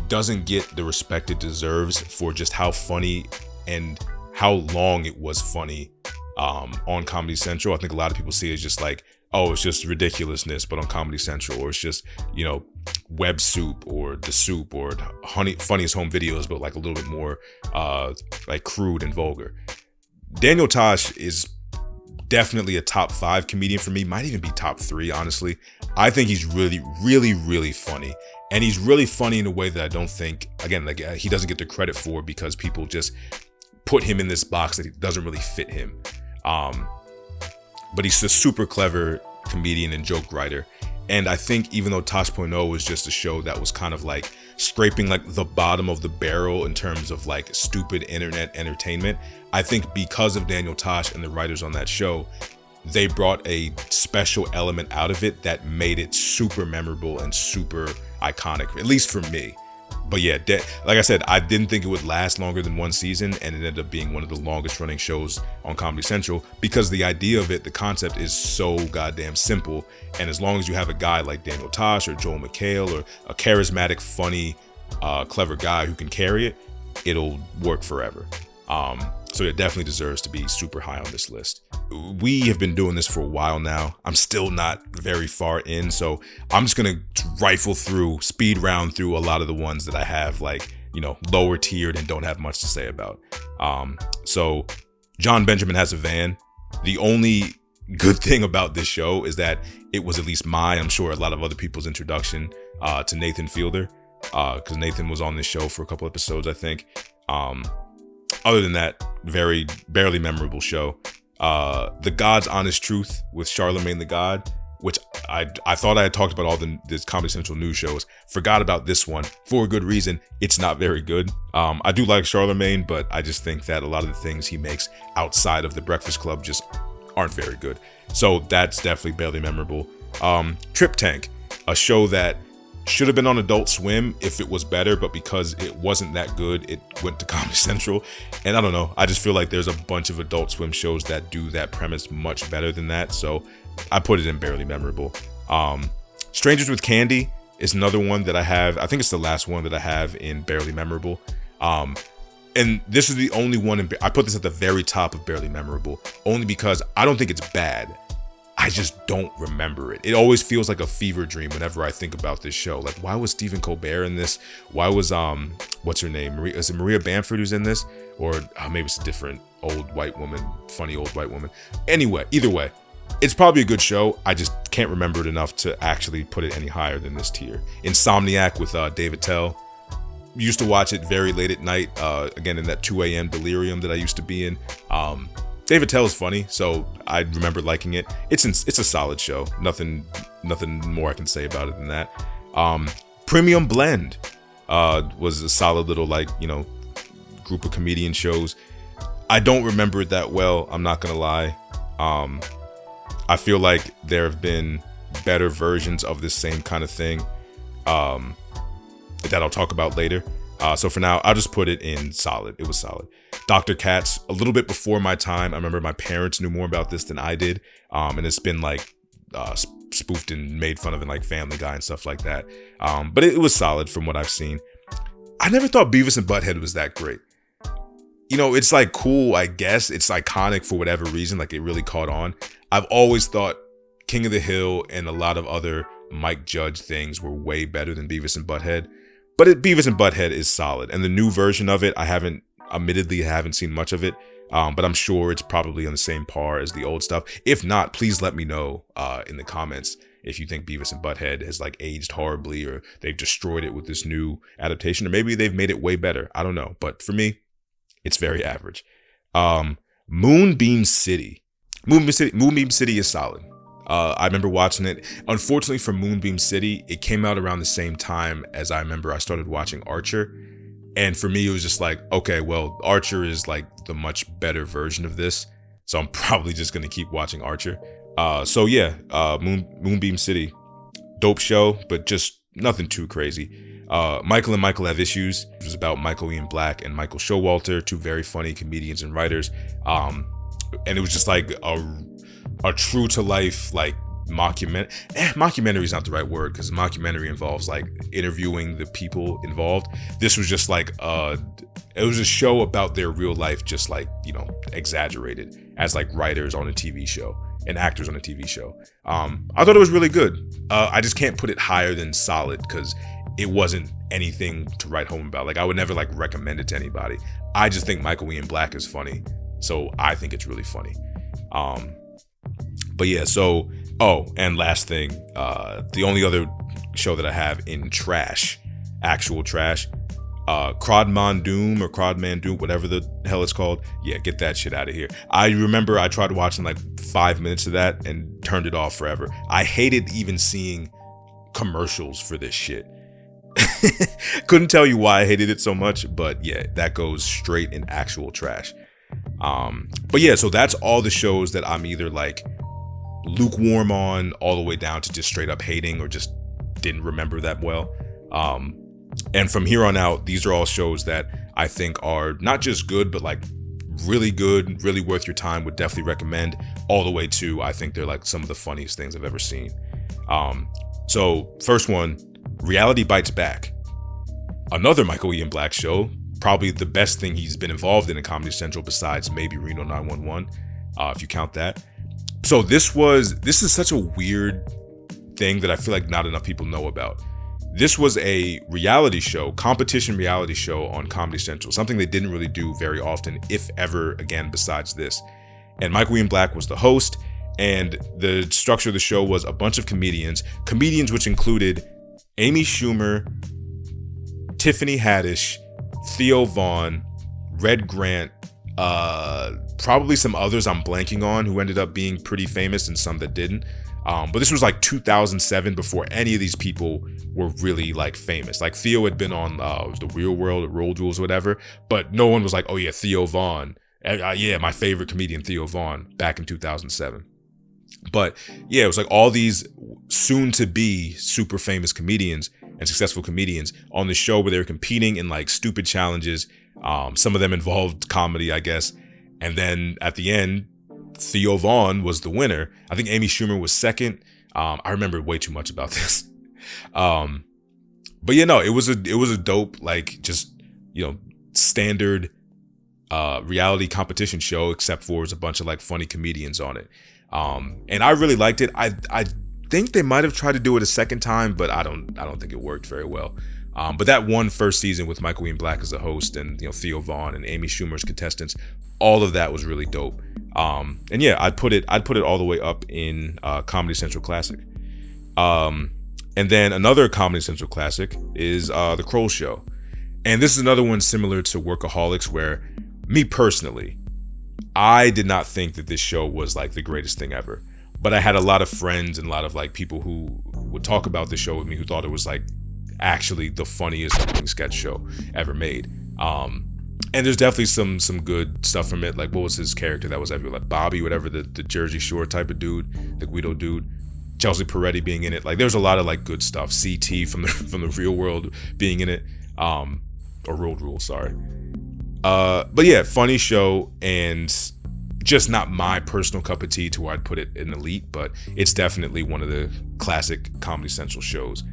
doesn't get the respect it deserves for just how funny and how long it was funny on Comedy Central. I think a lot of people see it as just like, oh, it's just ridiculousness, but on Comedy Central, or it's just, Web Soup or The Soup or Funniest Home Videos, but like a little bit more like crude and vulgar. Daniel Tosh is definitely a top 5 comedian for me, might even be top 3, honestly. I think he's really, really, really funny. And he's really funny in a way that I don't think, again, like he doesn't get the credit for, because people just put him in this box that he doesn't really fit him. But he's a super clever comedian and joke writer. And I think even though Tosh.0 was just a show that was kind of like scraping like the bottom of the barrel in terms of like stupid internet entertainment, I think because of Daniel Tosh and the writers on that show, they brought a special element out of it that made it super memorable and super iconic, at least for me. But yeah, like I said, I didn't think it would last longer than one season, and it ended up being one of the longest running shows on Comedy Central, because the idea of it, the concept is so goddamn simple. And as long as you have a guy like Daniel Tosh or Joel McHale or a charismatic, funny, clever guy who can carry it, it'll work forever. So it definitely deserves to be super high on this list. We have been doing this for a while now. I'm still not very far in, so I'm just gonna speed round through a lot of the ones that I have like, lower tiered and don't have much to say about. So John Benjamin Has a Van. The only good thing about this show is that it was at least I'm sure a lot of other people's introduction to Nathan Fielder, because Nathan was on this show for a couple episodes, I think. Other than that, very barely memorable show. The God's Honest Truth with Charlemagne the God, which I thought I had talked about all the Comedy Central news shows. Forgot about this one for a good reason. It's not very good. I do like Charlemagne, but I just think that a lot of the things he makes outside of The Breakfast Club just aren't very good. So that's definitely barely memorable. Trip Tank, a show that should have been on Adult Swim if it was better, but because it wasn't that good, it went to Comedy Central. And I don't know, I just feel like there's a bunch of Adult Swim shows that do that premise much better than that, so I put it in barely memorable. Strangers with Candy is another one that I have. I think it's the last one that I have in barely memorable. And this is the only one I put this at the very top of barely memorable, only because I don't think it's bad. I just don't remember it. It always feels like a fever dream whenever I think about this show. Like, why was Stephen Colbert in this? Why was what's her name? Is it Maria Bamford who's in this? Or maybe it's a different old white woman, funny old white woman. Anyway, either way, it's probably a good show. I just can't remember it enough to actually put it any higher than this tier. Insomniac with David Tell. Used to watch it very late at night, again in that 2 a.m. delirium that I used to be in. David Tell is funny, so I remember liking it. It's a solid show. Nothing more I can say about it than that. Premium Blend was a solid little group of comedian shows. I don't remember it that well. I'm not gonna lie. I feel like there have been better versions of this same kind of thing that I'll talk about later. So for now, I'll just put it in solid. It was solid. Dr. Katz, a little bit before my time. I remember my parents knew more about this than I did. And it's been spoofed and made fun of in Family Guy and stuff like that. But it was solid from what I've seen. I never thought Beavis and Butthead was that great. It's cool, I guess. It's iconic for whatever reason. It really caught on. I've always thought King of the Hill and a lot of other Mike Judge things were way better than Beavis and Butthead. But Beavis and Butthead is solid. And the new version of it, I haven't seen much of it. But I'm sure it's probably on the same par as the old stuff. If not, please let me know in the comments if you think Beavis and Butthead has aged horribly, or they've destroyed it with this new adaptation, or maybe they've made it way better. I don't know. But for me, it's very average. Moonbeam City. Moonbeam City is solid. I remember watching it. Unfortunately for Moonbeam City, it came out around the same time as I remember I started watching Archer. And for me, it was just okay, well, Archer is the much better version of this. So I'm probably just going to keep watching Archer. So yeah, Moonbeam City, dope show, but just nothing too crazy. Michael and Michael Have Issues. It was about Michael Ian Black and Michael Showalter, two very funny comedians and writers. And it was just a true to life mockumentary. Mockumentary is not the right word, because mockumentary involves interviewing the people involved. This was just it was a show about their real life, just exaggerated as writers on a TV show and actors on a TV show. I thought it was really good. I just can't put it higher than solid because it wasn't anything to write home about. I would never recommend it to anybody. I just think Michael Ian Black is funny, so I think it's really funny. But yeah, so, and last thing, the only other show that I have in trash, actual trash, Crodman Doom or Crodman Doom, whatever the hell it's called. Yeah, get that shit out of here. I remember I tried watching 5 minutes of that and turned it off forever. I hated even seeing commercials for this shit. Couldn't tell you why I hated it so much, but yeah, that goes straight in actual trash. But yeah, so that's all the shows that I'm either lukewarm on, all the way down to just straight up hating, or just didn't remember that well. And from here on out, these are all shows that I think are not just good, but really good, really worth your time, would definitely recommend, all the way to, I think they're some of the funniest things I've ever seen. So first one, Reality Bites Back. Another Michael Ian Black show, probably the best thing he's been involved in Comedy Central besides maybe Reno 911, if you count that. So this is such a weird thing that I feel not enough people know about. This was a reality show, competition reality show on Comedy Central, something they didn't really do very often, if ever again, besides this. And Michael Ian Black was the host, And the structure of the show was a bunch of comedians which included Amy Schumer, Tiffany Haddish, Theo Vaughn, Red Grant, probably some others I'm blanking on who ended up being pretty famous and some that didn't. But this was like 2007 before any of these people were really like famous. Like Theo had been on The Real World or Roll Rules or whatever, but no one was like, oh yeah, Theo Vaughn. Yeah, my favorite comedian, Theo Vaughn, back in 2007. But yeah, it was like all these soon to be super famous comedians and successful comedians on the show where they were competing in like stupid challenges. Some of them involved comedy, I guess. And then at the end, Theo Vaughn was the winner. I think Amy Schumer was second. I remember way too much about this. But yeah, no, it was a dope, like just, standard reality competition show, except for there's a bunch of like funny comedians on it. And I really liked it. I think they might have tried to do it a second time, but I don't think it worked very well. But that one first season with Michael Ian Black as a host and Theo Vaughn and Amy Schumer's contestants, all of that was really dope. And yeah, I'd put it all the way up in Comedy Central Classic. And then another Comedy Central Classic is The Kroll Show. And this is another one similar to Workaholics, where me personally, I did not think that this show was like the greatest thing ever. But I had a lot of friends and a lot of like people who would talk about the show with me who thought it was like actually the funniest opening sketch show ever made. And there's definitely some good stuff from it. Like, what was his character that was everywhere? Like Bobby, whatever, the Jersey Shore type of dude, the Guido dude. Chelsea Peretti being in it. Like, there's a lot of like good stuff. CT from the Real World being in it. Or Road Rule, sorry. But yeah, funny show, and just not my personal cup of tea to where I'd put it in elite, but it's definitely one of the classic Comedy Central shows.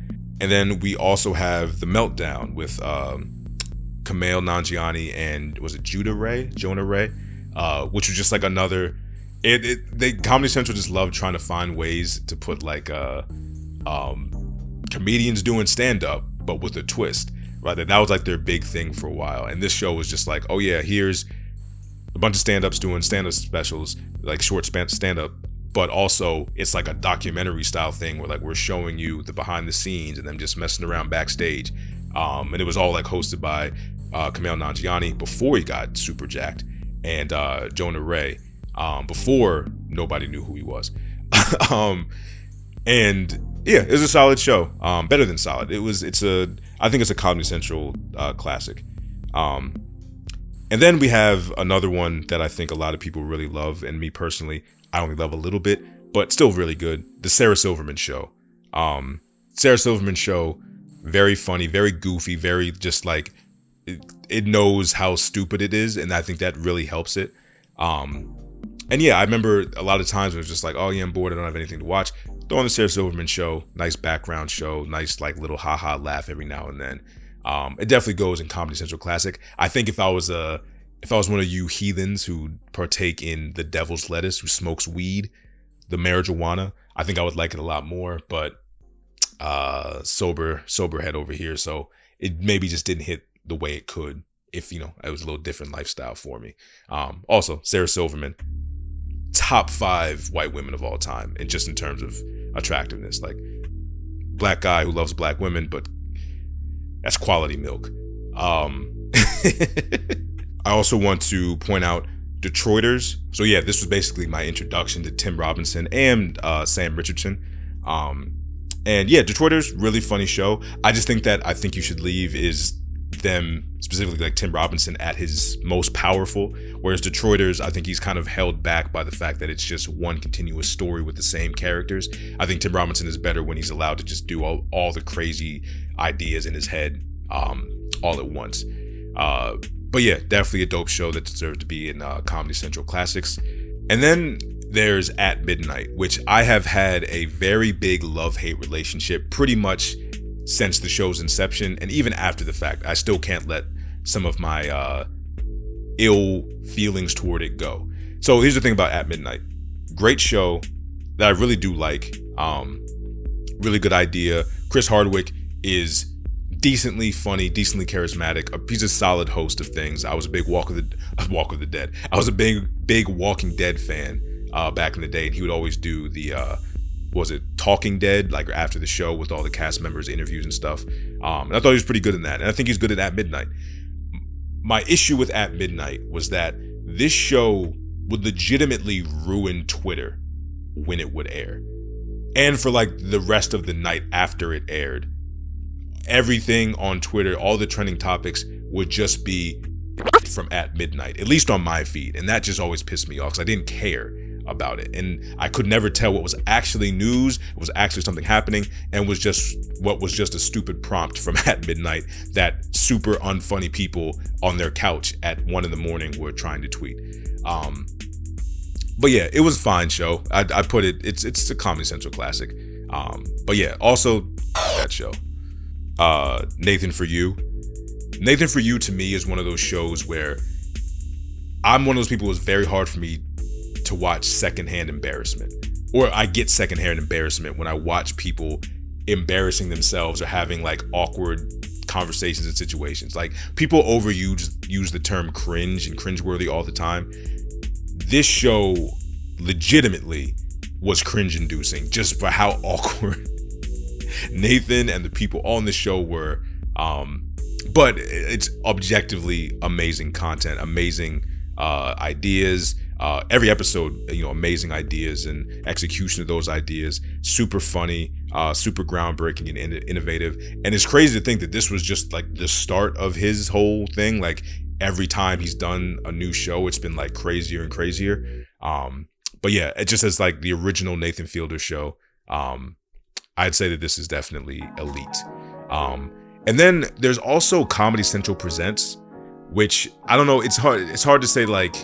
And then we also have The Meltdown with Kumail Nanjiani and was it Jonah Ray, which was just like another. Comedy Central just loved trying to find ways to put like comedians doing stand up, but with a twist. Right, that was like their big thing for a while. And this show was just like, oh yeah, here's a bunch of stand-ups doing stand-up specials, like short stand-up, but also it's like a documentary style thing where like we're showing you the behind the scenes and them just messing around backstage. And it was all like hosted by Kumail Nanjiani before he got super jacked, and Jonah Ray before nobody knew who he was. And yeah, it was a solid show. Better than solid. I think it's a Comedy Central classic. And then we have another one that I think a lot of people really love, and me personally, I only love a little bit, but still really good. The Sarah Silverman Show. Sarah Silverman Show, very funny, very goofy, very just like it knows how stupid it is, and I think that really helps it. And yeah, I remember a lot of times it was just like, oh yeah, I'm bored, I don't have anything to watch. Throw on the Sarah Silverman Show, nice background show, nice like little haha laugh every now and then. It definitely goes in Comedy Central Classic. I think if I was one of you heathens who partake in the devil's lettuce, who smokes weed, the marijuana, I think I would like it a lot more. But sober head over here, so it maybe just didn't hit the way it could if it was a little different lifestyle for me. Also, Sarah Silverman, top 5 white women of all time, and just in terms of attractiveness, like black guy who loves black women, but that's quality milk. I also want to point out Detroiters. So yeah, this was basically my introduction to Tim Robinson and Sam Richardson. And yeah, Detroiters, really funny show. I just think that I Think You Should Leave is them, specifically like Tim Robinson, at his most powerful, whereas Detroiters, I think he's kind of held back by the fact that it's just one continuous story with the same characters. I think Tim Robinson is better when he's allowed to just do all the crazy ideas in his head all at once. But yeah, definitely a dope show that deserves to be in Comedy Central Classics. And then there's At Midnight, which I have had a very big love-hate relationship pretty much since the show's inception, and even after the fact. I still can't let some of my ill feelings toward it go. So here's the thing about At Midnight. Great show that I really do like. Really good idea. Chris Hardwick is decently funny, decently charismatic. He's a solid host of things. I was a big Walk of the Dead. I was a big Walking Dead fan back in the day, and he would always do the what was it, Talking Dead, like after the show with all the cast members, interviews and stuff. And I thought he was pretty good in that, and I think he's good at Midnight. My issue with At Midnight was that this show would legitimately ruin Twitter when it would air, and for like the rest of the night after it aired. Everything on Twitter, all the trending topics would just be from At Midnight, at least on my feed, and that just always pissed me off because I didn't care about it, and I could never tell what was actually news, what was actually something happening, and was just a stupid prompt from At Midnight that super unfunny people on their couch at 1 a.m. were trying to tweet. But yeah, it was a fine show. I put it, it's a Comedy Central classic. But yeah, also that show. Nathan For You. Nathan For You to me is one of those shows where I'm one of those people. It was very hard for me to watch secondhand embarrassment, or I get secondhand embarrassment when I watch people embarrassing themselves or having like awkward conversations and situations. Like, people use the term cringe and cringeworthy all the time. This show legitimately was cringe-inducing just for how awkward Nathan and the people on the show were. But it's objectively amazing content, amazing ideas. Every episode, amazing ideas and execution of those ideas. Super funny, super groundbreaking and innovative. And it's crazy to think that this was just like the start of his whole thing. Like, every time he's done a new show, it's been like crazier and crazier. But yeah, it just as like the original Nathan Fielder show. I'd say that this is definitely elite. And then there's also Comedy Central Presents, which I don't know. It's hard to say, like,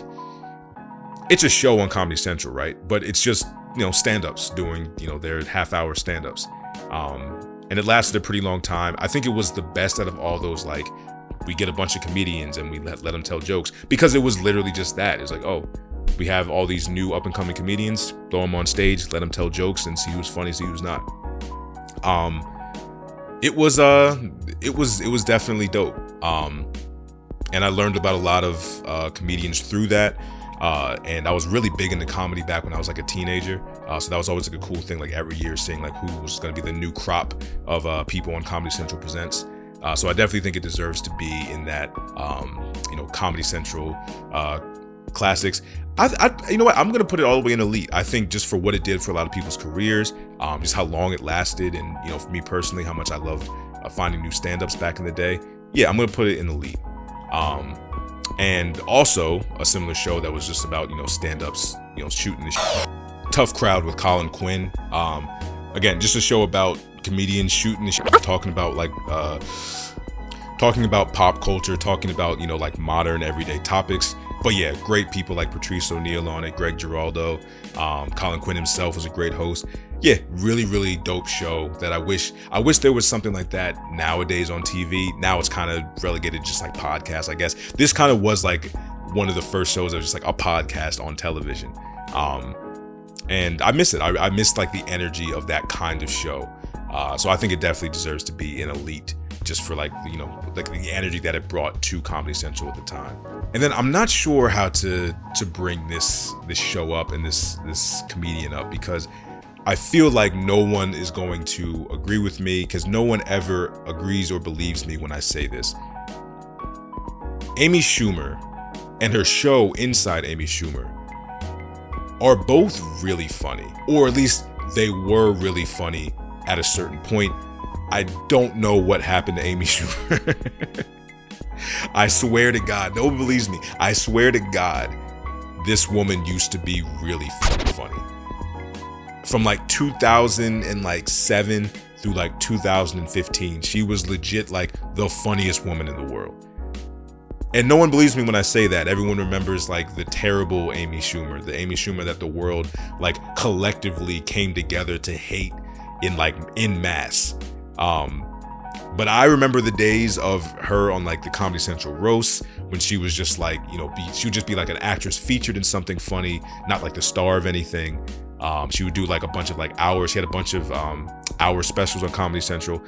it's a show on Comedy Central, right? But it's just, stand-ups doing, their half-hour stand-ups. And it lasted a pretty long time. I think it was the best out of all those, like, we get a bunch of comedians and we let them tell jokes, because it was literally just that. It's like, oh, we have all these new up-and-coming comedians, throw them on stage, let them tell jokes, and see who's funny, see who's not. It was definitely dope. And I learned about a lot of comedians through that. And I was really big into comedy back when I was like a teenager. So that was always like a cool thing, like every year seeing like who was going to be the new crop of people on Comedy Central Presents. So I definitely think it deserves to be in that, Comedy Central classics. You know what? I'm gonna put it all the way in elite. I think just for what it did for a lot of people's careers, just how long it lasted, and for me personally, how much I loved finding new stand-ups back in the day. Yeah, I'm gonna put it in elite. And also a similar show that was just about stand-ups, shooting the shit. Tough Crowd with Colin Quinn. Again, just a show about comedians shooting the shit, talking about pop culture, talking about like modern everyday topics. But yeah, great people like Patrice O'Neal on it, Greg Giraldo, Colin Quinn himself was a great host. Yeah, really, really dope show that I wish there was something like that nowadays on TV. Now it's kind of relegated just like podcasts, I guess. This kind of was like one of the first shows that was just like a podcast on television. And I miss it. I miss like the energy of that kind of show. So I think it definitely deserves to be in elite, just for like the energy that it brought to Comedy Central at the time. And then I'm not sure how to bring this show up and this comedian up, because I feel like no one is going to agree with me, because no one ever agrees or believes me when I say this. Amy Schumer and her show Inside Amy Schumer are both really funny, or at least they were really funny at a certain point. I don't know what happened to Amy Schumer. I swear to God, no one believes me. I swear to God, this woman used to be really funny. From like 2007 through like 2015, she was legit like the funniest woman in the world. And no one believes me when I say that. Everyone remembers like the terrible Amy Schumer, the Amy Schumer that the world like collectively came together to hate in mass. But I remember the days of her on like the Comedy Central roasts, when she was just like, she would just be like an actress featured in something funny, not like the star of anything. She would do like a bunch of like hours. She had a bunch of hour specials on Comedy Central,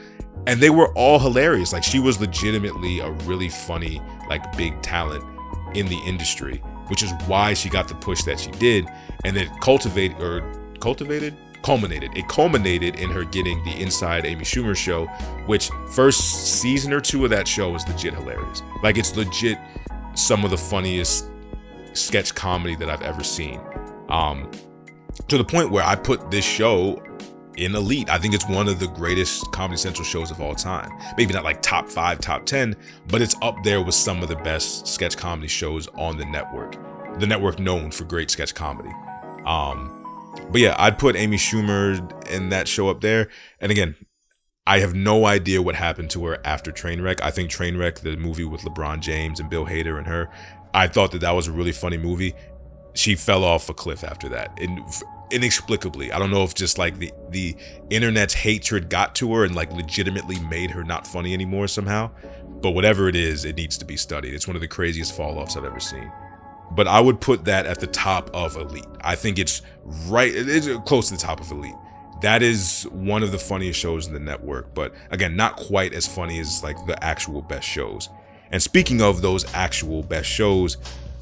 and they were all hilarious. Like, she was legitimately a really funny, like, big talent in the industry. which is why she got the push that she did, and then it culminated in her getting the Inside Amy Schumer show, which first season or two of that show is legit hilarious. Like, it's legit some of the funniest sketch comedy that I've ever seen, to the point where I put this show in elite. I think it's one of the greatest Comedy Central shows of all time. Maybe not like top 5, top 10, but it's up there with some of the best sketch comedy shows on the network known for great sketch comedy. But yeah, I'd put Amy Schumer in that show up there. And again, I have no idea what happened to her after Trainwreck. I think Trainwreck, the movie with LeBron James and Bill Hader and her, I thought that was a really funny movie. She fell off a cliff after that, inexplicably. I don't know if just like the internet's hatred got to her and like legitimately made her not funny anymore somehow. But whatever it is, it needs to be studied. It's one of the craziest fall-offs I've ever seen. But I would put that at the top of elite. I think it's close to the top of elite. That is one of the funniest shows in the network, but again, not quite as funny as like the actual best shows. And speaking of those actual best shows,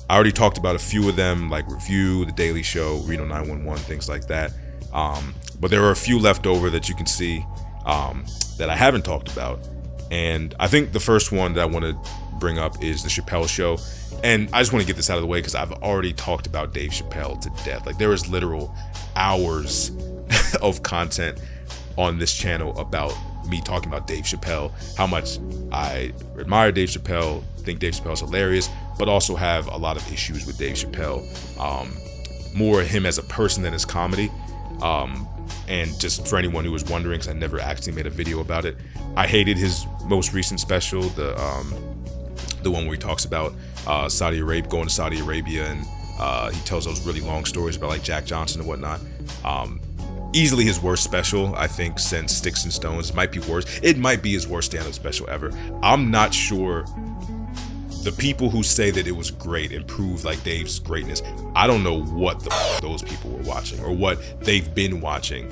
I already talked about a few of them, like Review, The Daily Show, Reno 911, things like that. But there are a few left over that you can see that I haven't talked about. And I think the first one that I want to bring up is The Chappelle Show. And I just want to get this out of the way because I've already talked about Dave Chappelle to death. Like, there is literal hours of content on this channel about me talking about Dave Chappelle, how much I admire Dave Chappelle, think Dave Chappelle's hilarious, but also have a lot of issues with Dave Chappelle. More him as a person than his comedy. And just for anyone who was wondering, because I never actually made a video about it, I hated his most recent special, the one where he talks about going to Saudi Arabia, and he tells those really long stories about like Jack Johnson and whatnot. Easily his worst special, I think, since Sticks and Stones. It might be worse. It might be his worst stand-up special ever. I'm not sure. The people who say that it was great and prove like Dave's greatness, I don't know what those people were watching or what they've been watching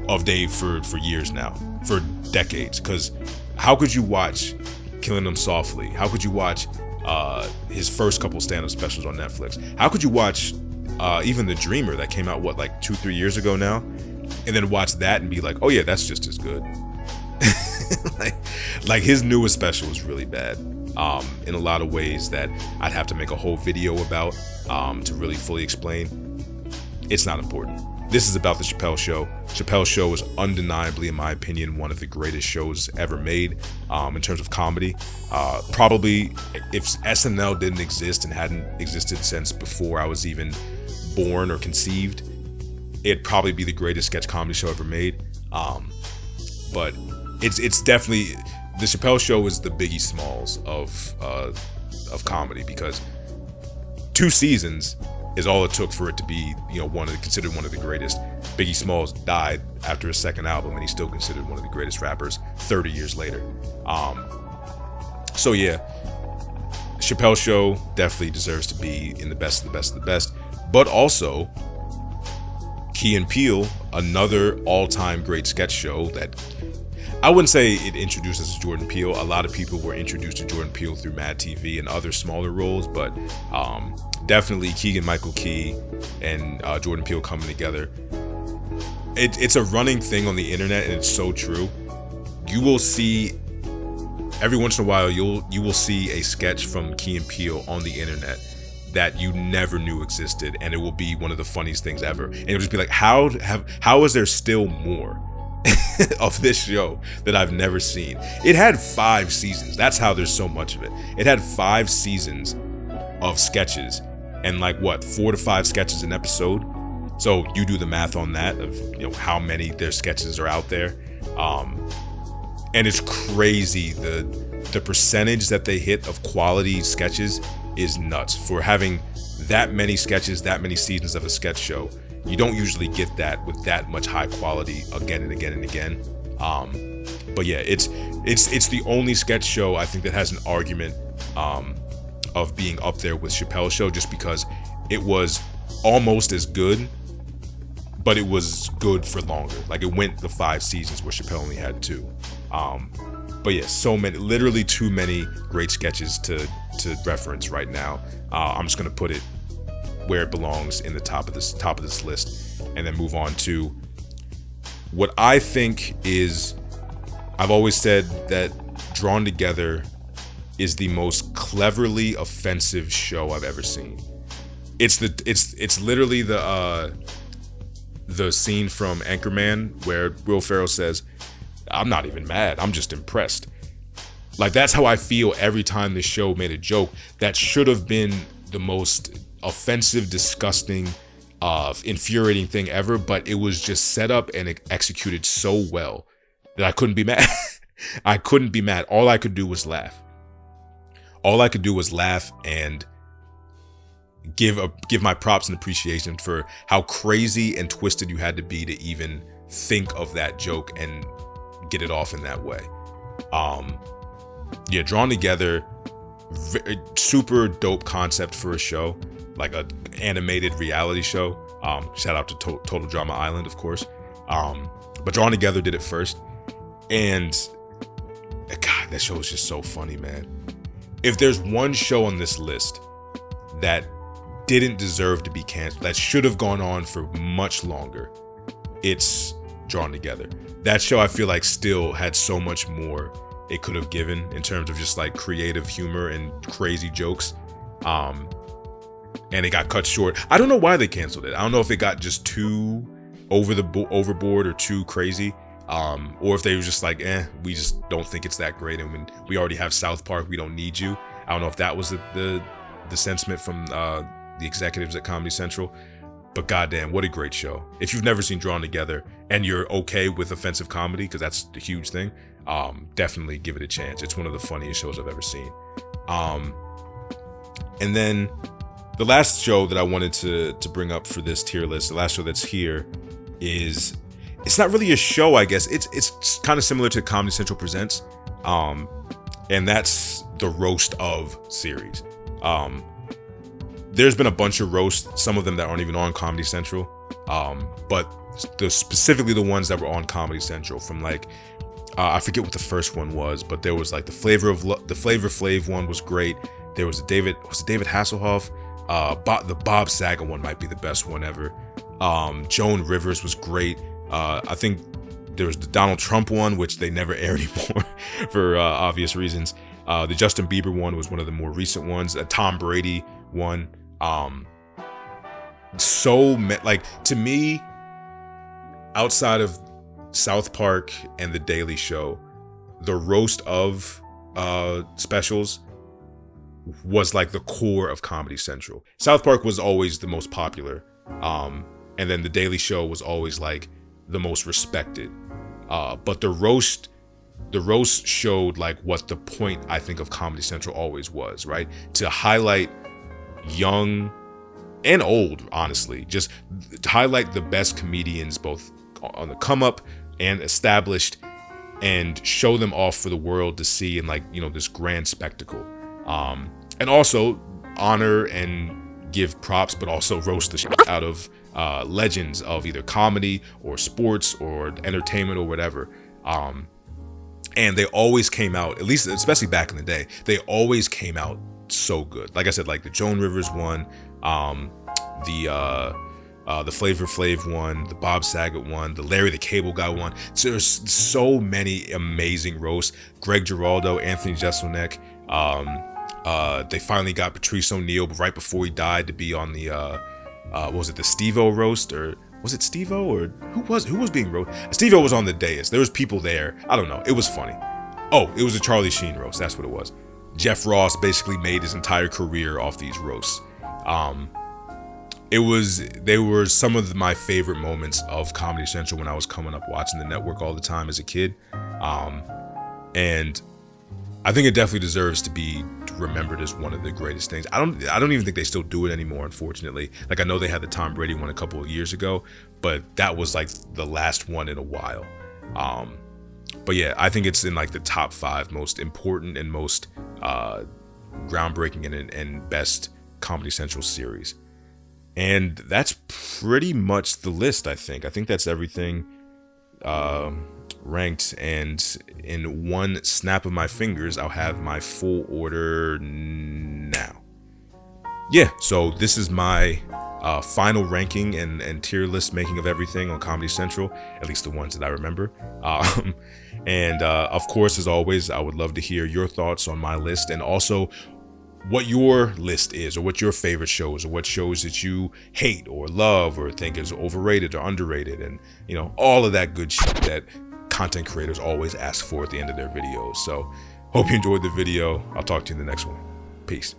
of Dave for years now, for decades. Because how could you watch Killing Them Softly? How could you watch his first couple stand-up specials on Netflix? How could you watch even The Dreamer that came out, like 2-3 years ago now, and then watch that and be like, oh yeah, that's just as good. like his newest special is really bad in a lot of ways that I'd have to make a whole video about to really fully explain. It's not important. This is about The Chappelle Show. Chappelle Show is undeniably, in my opinion, one of the greatest shows ever made in terms of comedy. Probably if SNL didn't exist and hadn't existed since before I was even born or conceived, it'd probably be the greatest sketch comedy show ever made. But it's definitely, The Chappelle Show is the Biggie Smalls of comedy, because 2 seasons is all it took for it to be, considered one of the greatest. Biggie Smalls died after his second album, and he's still considered one of the greatest rappers 30 years later. So yeah, Chappelle Show definitely deserves to be in the best of the best of the best. But also, Key and Peele, another all-time great sketch show that I wouldn't say it introduced us to Jordan Peele. A lot of people were introduced to Jordan Peele through Mad TV and other smaller roles, but definitely Keegan-Michael Key and Jordan Peele coming together. It's a running thing on the internet, and it's so true. You will see, every once in a while, you will see a sketch from Key and Peele on the internet that you never knew existed, and it will be one of the funniest things ever. And it'll just be like, how is there still more of this show that I've never seen? It had 5 seasons. That's how there's so much of it. It had 5 seasons of sketches, and like 4 to 5 sketches an episode. So you do the math on that of how many their sketches are out there. And it's crazy, the percentage that they hit of quality sketches is nuts. For having that many sketches, that many seasons of a sketch show, you don't usually get that with that much high quality again and again and again. But yeah, it's the only sketch show I think that has an argument of being up there with Chappelle's Show, just because it was almost as good, but it was good for longer. Like, it went the 5 seasons where Chappelle only had 2. But yeah, so many, literally too many great sketches to to reference right now. I'm just gonna put it where it belongs in the top of this list, and then move on to what I think is. I've always said that Drawn Together is the most cleverly offensive show I've ever seen. It's literally the scene from Anchorman where Will Ferrell says, "I'm not even mad, I'm just impressed." Like, that's how I feel every time the show made a joke that should have been the most offensive, disgusting, infuriating thing ever, but it was just set up and executed so well that I couldn't be mad. I couldn't be mad. All I could do was laugh. And give my props and appreciation for how crazy and twisted you had to be to even think of that joke and get it off in that way. Yeah, Drawn Together, super dope concept for a show, like an animated reality show. Shout out to Total Drama Island, of course. But Drawn Together did it first, and God, that show is just so funny, man. If there's one show on this list that didn't deserve to be canceled, that should have gone on for much longer, it's Drawn Together. That show, I feel like, still had so much more it could have given in terms of just like creative humor and crazy jokes. And it got cut short. I don't know why they canceled it. I don't know if it got just too overboard or too crazy. Or if they were just like, we just don't think it's that great, and when we already have South Park, we don't need you. I don't know if that was the sentiment from the executives at Comedy Central, but goddamn, what a great show. If you've never seen Drawn Together and you're okay with offensive comedy, because that's the huge thing, definitely give it a chance. It's one of the funniest shows I've ever seen. And then the last show that I wanted to bring up for this tier list, the last show that's here, is, it's not really a show, I guess. It's kind of similar to Comedy Central Presents, and that's the Roast of series. There's been a bunch of roasts, some of them that aren't even on Comedy Central, but specifically the ones that were on Comedy Central, from like, I forget what the first one was, but there was like the Flavor Flav one was great. There was David Hasselhoff. The Bob Saget one might be the best one ever. Joan Rivers was great. I think there was the Donald Trump one, which they never air anymore for obvious reasons. The Justin Bieber one was one of the more recent ones. A Tom Brady one. To me, outside of South Park and The Daily Show, the Roast of specials was like the core of Comedy Central. South Park was always the most popular, and then The Daily Show was always like the most respected. But the roast showed like what the point, I think, of Comedy Central always was, right? To highlight young and old, honestly, just to highlight the best comedians, both on the come up and established, and show them off for the world to see in, like, this grand spectacle. And also honor and give props, but also roast the shit out of legends of either comedy or sports or entertainment or whatever. And they always came out, at least especially back in the day, they always came out so good. Like I said, like the Joan Rivers one, the Flavor Flav one, the Bob Saget one, the Larry the Cable Guy one. So there's so many amazing roasts. Greg Giraldo, Anthony Jeselnik. They finally got Patrice O'Neal right before he died to be on the was it the Steve-O roast, or was it Steve-O, or who was being roasted? Steve-O was on the dais. There was people there. I don't know. It was funny. Oh, it was a Charlie Sheen roast. That's what it was. Jeff Ross basically made his entire career off these roasts. They were some of my favorite moments of Comedy Central when I was coming up watching the network all the time as a kid. And I think it definitely deserves to be remembered as one of the greatest things. I don't even think they still do it anymore, unfortunately. Like, I know they had the Tom Brady one a couple of years ago, but that was like the last one in a while. But yeah, I think it's in like the top 5 most important and most groundbreaking and best Comedy Central series. And that's pretty much the list, I think. I think that's everything. ranked, and in one snap of my fingers, I'll have my full order now. Yeah, so this is my final ranking and tier list making of everything on Comedy Central, at least the ones that I remember. And of course, as always, I would love to hear your thoughts on my list, and also what your list is, or what your favorite shows, or what shows that you hate or love or think is overrated or underrated, and you know, all of that good shit that content creators always ask for at the end of their videos. So hope you enjoyed the video. I'll talk to you in the next one. Peace.